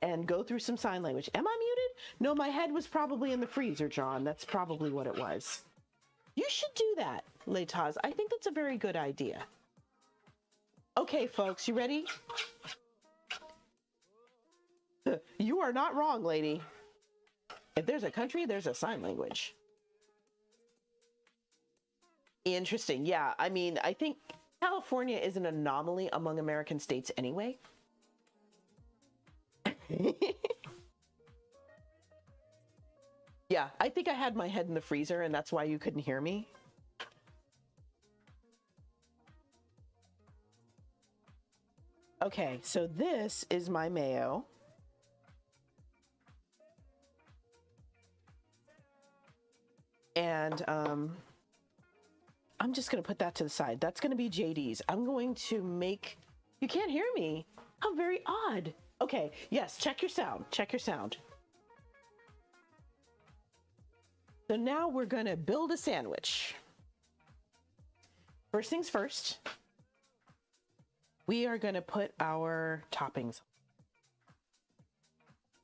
and go through some sign language. Am I muted? No, my head was probably in the freezer, John. That's probably what it was. You should do that, Laytaz. I think that's a very good idea. Okay, folks, you ready? You are not wrong, lady. If there's a country, there's a sign language. Interesting. Yeah, I mean, I think California is an anomaly among American states anyway. Yeah, I think I had my head in the freezer and that's why you couldn't hear me. Okay, so this is my mayo. And I'm just gonna put that to the side. That's gonna be JD's. I'm going to make, you can't hear me. How very odd. Okay, yes, check your sound, check your sound. So now we're gonna build a sandwich. First things first, we are gonna put our toppings.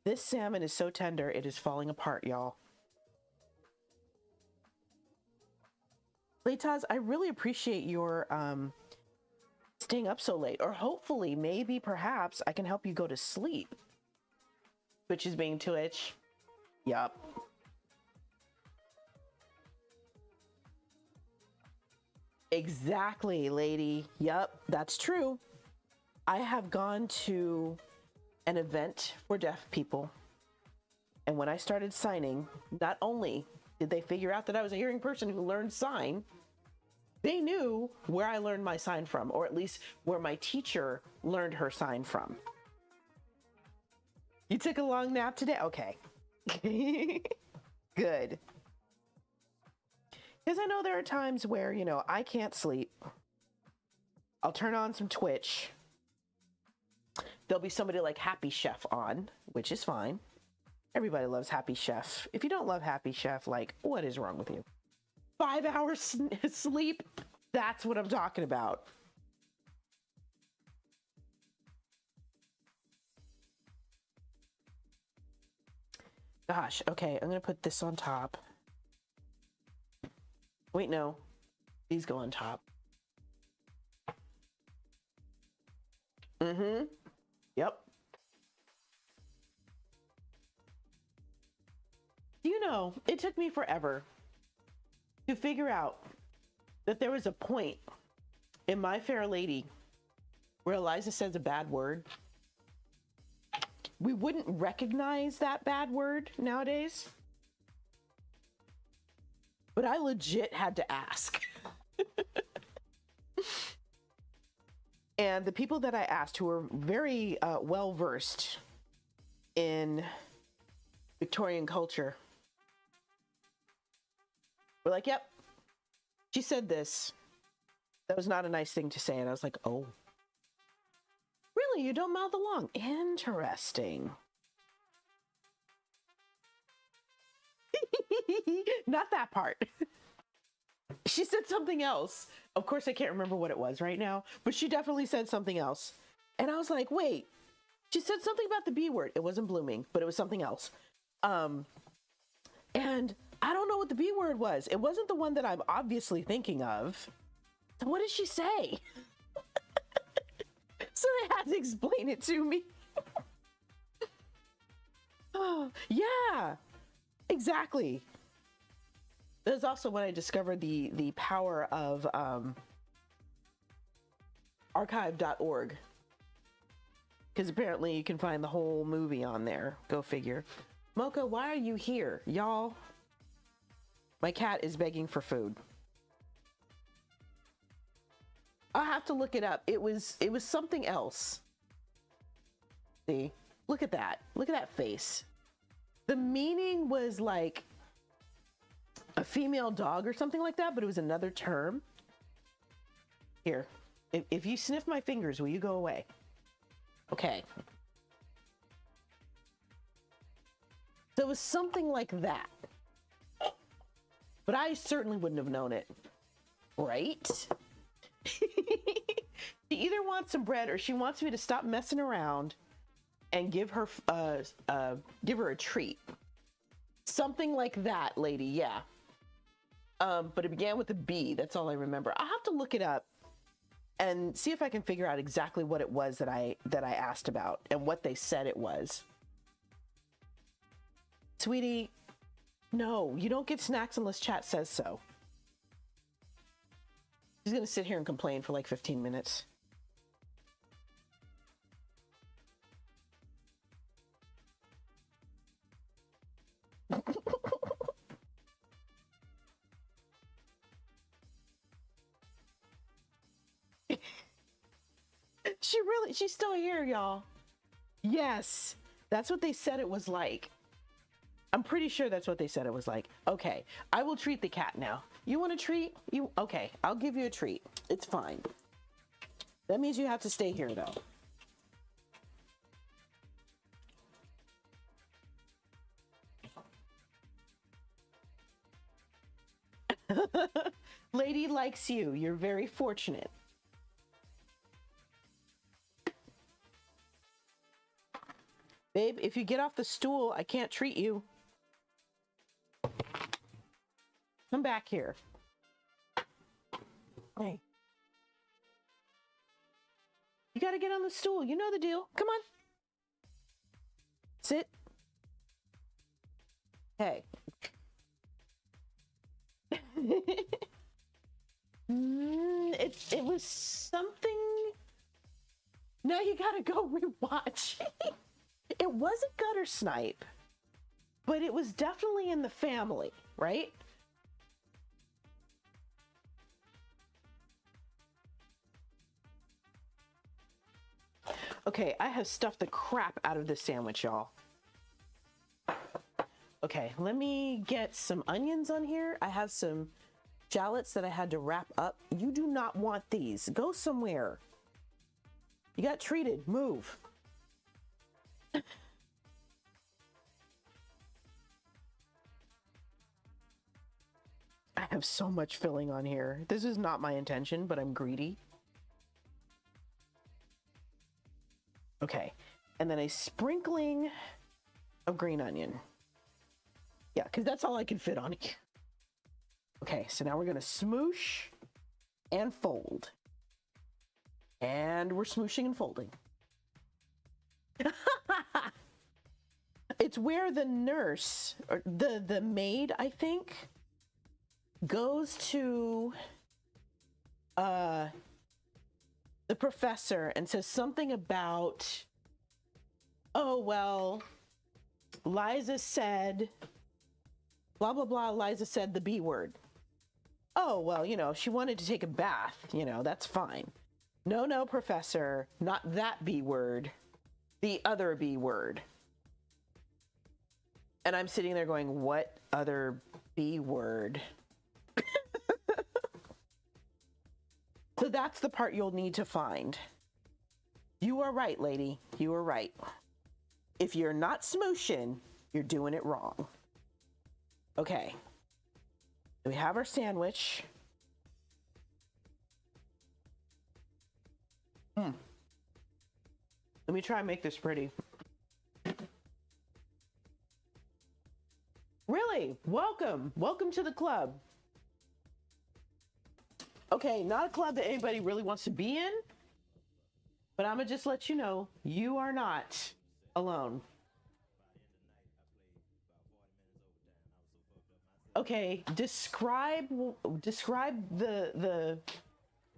This salmon is so tender, it is falling apart, y'all. Laytaz, I really appreciate your staying up so late, or hopefully, maybe, perhaps, I can help you go to sleep. Twitch is being Twitch. Yup. Exactly, lady. Yup, that's true. I have gone to an event for deaf people, and when I started signing, not only did they figure out that I was a hearing person who learned sign, they knew where I learned my sign from, or at least where my teacher learned her sign from. You took a long nap today? Okay. Good. Because I know there are times where, you know, I can't sleep. I'll turn on some Twitch. There'll be somebody like Happy Chef on, which is fine. Everybody loves Happy Chef. If you don't love Happy Chef, like, what is wrong with you? 5 hours sleep? That's what I'm talking about. Gosh, okay, I'm gonna put this on top. Wait, no. These go on top. Mm-hmm. Yep. You know, it took me forever to figure out that there was a point in My Fair Lady where Eliza says a bad word. We wouldn't recognize that bad word nowadays. but I legit had to ask. And the people that I asked, who were very well versed in Victorian culture, were like, yep, she said this. That was not a nice thing to say. And I was like, oh, really? You don't mouth along? Interesting. Not that part. She said something else. Of course, I can't remember what it was right now, but she definitely said something else. And I was like, wait, she said something about the B word. It wasn't blooming, but it was something else. And I don't know what the B word was. It wasn't the one that I'm obviously thinking of. So what did she say? So they had to explain it to me. Oh, yeah, exactly. That's also when I discovered the power of archive.org. Because apparently you can find the whole movie on there. Go figure. Mocha, why are you here? Y'all, my cat is begging for food. I'll have to look it up. It was something else. See? Look at that. Look at that face. The meaning was like a female dog or something like that, but it was another term. Here, if you sniff my fingers, will you go away? Okay. So it was something like that. But I certainly wouldn't have known it. Right? She either wants some bread or she wants me to stop messing around and give her a treat. Something like that, lady, yeah. But it began with a B. That's all I remember. I'll have to look it up and see if I can figure out exactly what it was that I asked about and what they said it was. Sweetie, no, you don't get snacks unless chat says so. She's gonna sit here and complain for like 15 minutes. She's still here, y'all. Yes, that's what they said it was like. I'm pretty sure that's what they said it was like. Okay, I will treat the cat now. You want a treat? Okay, I'll give you a treat. It's fine. That means you have to stay here though. Lady likes you. You're very fortunate. Babe, if you get off the stool, I can't treat you. Come back here. Hey. You gotta get on the stool. You know the deal. Come on. Sit. Hey. It was something. Now you gotta go rewatch. It wasn't gutter snipe, but it was definitely in the family, right? Okay, I have stuffed the crap out of this sandwich, y'all. Okay, let me get some onions on here. I have some shallots that I had to wrap up. You do not want these. Go somewhere. You got treated. Move. I have so much filling on here. This is not my intention, but I'm greedy. Okay, and then a sprinkling of green onion. Yeah, because that's all I can fit on it. Okay, so now we're gonna smoosh and fold. And we're smooshing and folding. It's where the nurse, or the maid, I think, goes to the professor and says something about, oh, well, Liza said, blah, blah, blah, Liza said the B word. Oh, well, if she wanted to take a bath, that's fine. No, no, professor, not that B word, the other B word. And I'm sitting there going, what other B word? So that's the part you'll need to find. You are right, lady. You are right. If you're not smooshing, you're doing it wrong. Okay. We have our sandwich. Let me try and make this pretty. Really? Welcome. Welcome to the club. Okay, not a club that anybody really wants to be in, but I'm gonna just let you know, you are not alone. Okay, describe the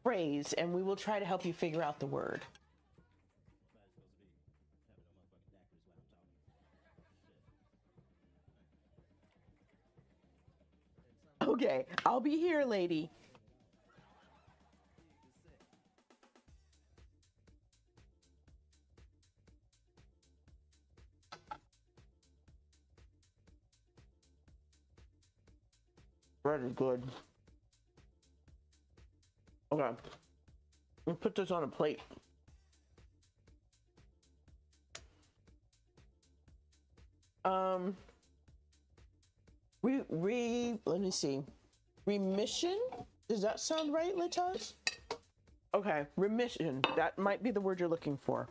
phrase and we will try to help you figure out the word. Okay, I'll be here, lady. Bread is good. Okay. Let's put this on a plate. Let me see. Remission? Does that sound right, Lataz? Okay, remission. That might be the word you're looking for.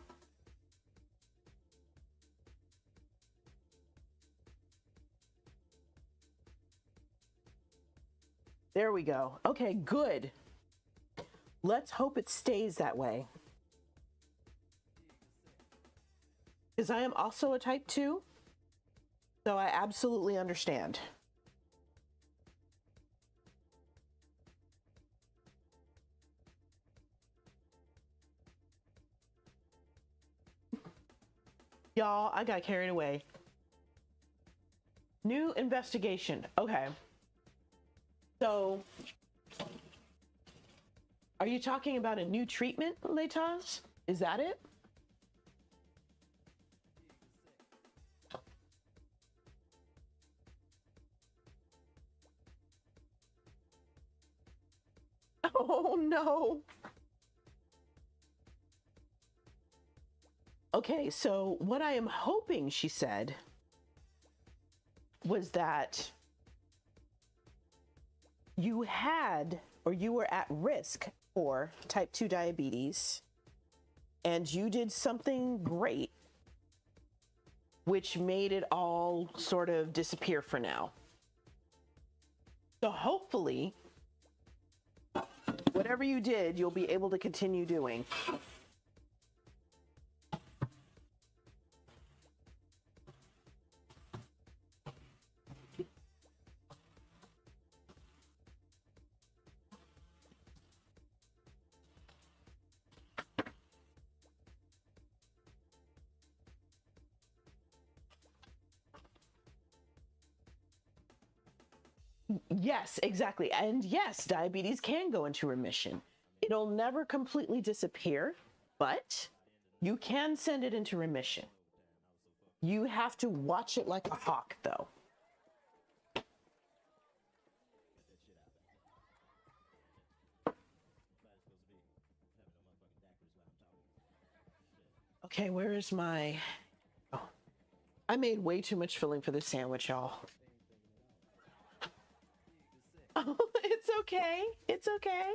There we go. Okay, good. Let's hope it stays that way. Because I am also a type 2, so I absolutely understand. Y'all, I got carried away. New investigation. Okay. So, are you talking about a new treatment, Lataz? Is that it? Oh no. Okay, so what I am hoping, she said, was that you had or you were at risk for type 2 diabetes and you did something great which made it all sort of disappear for now. So hopefully whatever you did, you'll be able to continue doing. Yes, exactly. And yes, diabetes can go into remission. It'll never completely disappear, but you can send it into remission. You have to watch it like a hawk, though. Okay, where is my... Oh, I made way too much filling for this sandwich, y'all. Oh, it's okay. It's okay.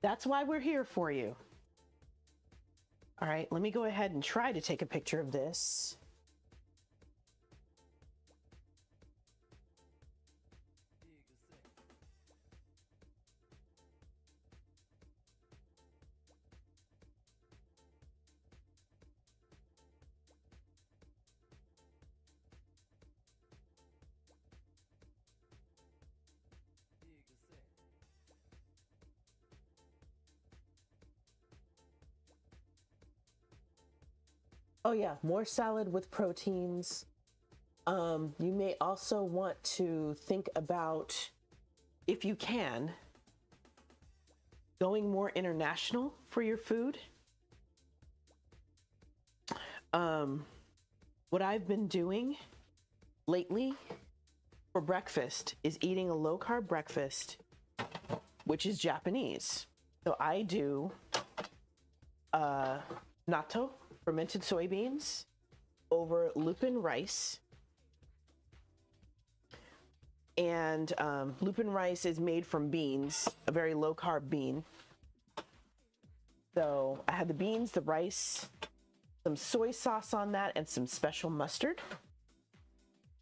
That's why we're here for you. All right, let me go ahead and try to take a picture of this. Oh yeah, more salad with proteins. You may also want to think about, if you can, going more international for your food. What I've been doing lately for breakfast is eating a low carb breakfast, which is Japanese. So I do natto, fermented soybeans, over lupin rice. And lupin rice is made from beans, a very low carb bean. So I had the beans, the rice, some soy sauce on that, and some special mustard.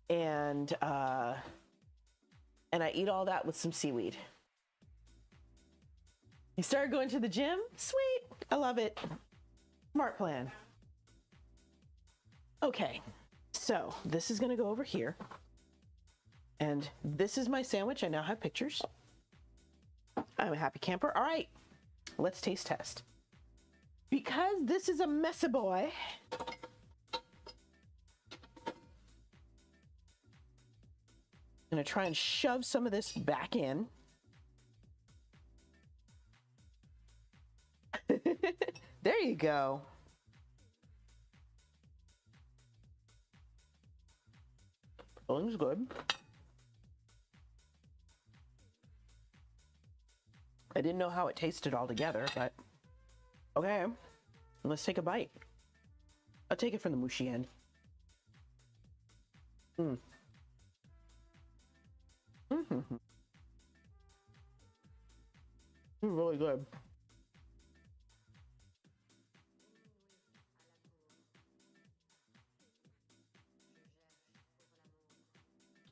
And I eat all that with some seaweed. You started going to the gym? Sweet. I love it. Smart plan. Okay, so this is gonna go over here. And this is my sandwich. I now have pictures. I'm a happy camper. All right, let's taste test. Because this is a messy boy, I'm gonna try and shove some of this back in. There you go. Filling's good. I didn't know how it tasted all together, but okay, let's take a bite. I'll take it from the mushy end. Really good.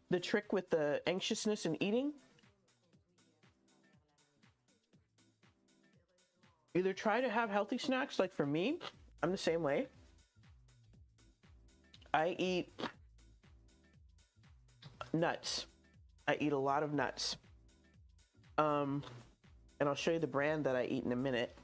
The trick with the anxiousness in eating, either try to have healthy snacks. Like for me, I'm the same way. I eat nuts. I eat a lot of nuts. And I'll show you the brand that I eat in a minute.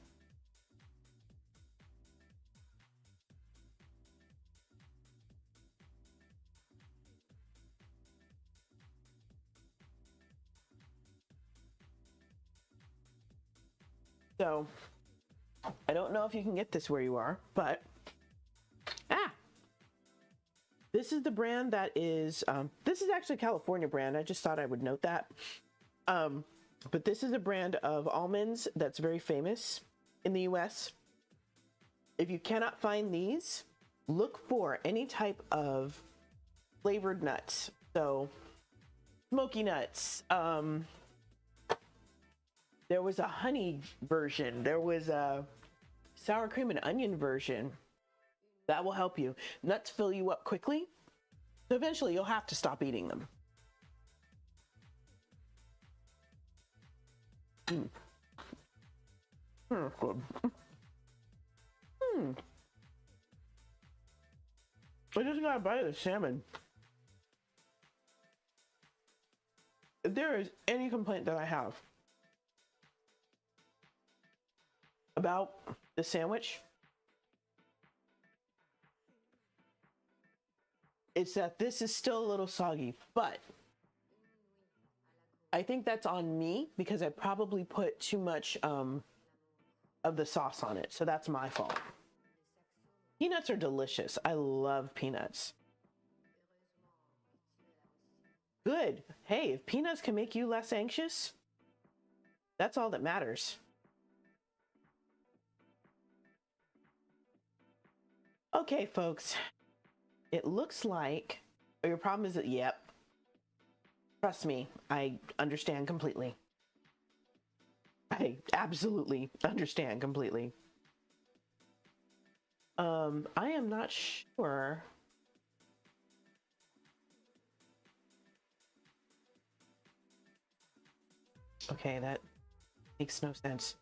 So, I don't know if you can get this where you are, but this is the brand that is, this is actually a California brand. I just thought I would note that. But this is a brand of almonds that's very famous in the US. If you cannot find these, look for any type of flavored nuts. So, smoky nuts. There was a honey version. There was a sour cream and onion version. That will help you. Nuts fill you up quickly, so eventually you'll have to stop eating them. Good. I just got a bite of the salmon. If there is any complaint that I have about the sandwich, it's that this is still a little soggy, but I think that's on me because I probably put too much of the sauce on it, so that's my fault. Peanuts are delicious. I love peanuts. Good. Hey, if peanuts can make you less anxious, that's all that matters. Okay, folks. It looks like your problem is that, yep. Trust me, I understand completely. I absolutely understand completely. I am not sure. Okay, that makes no sense.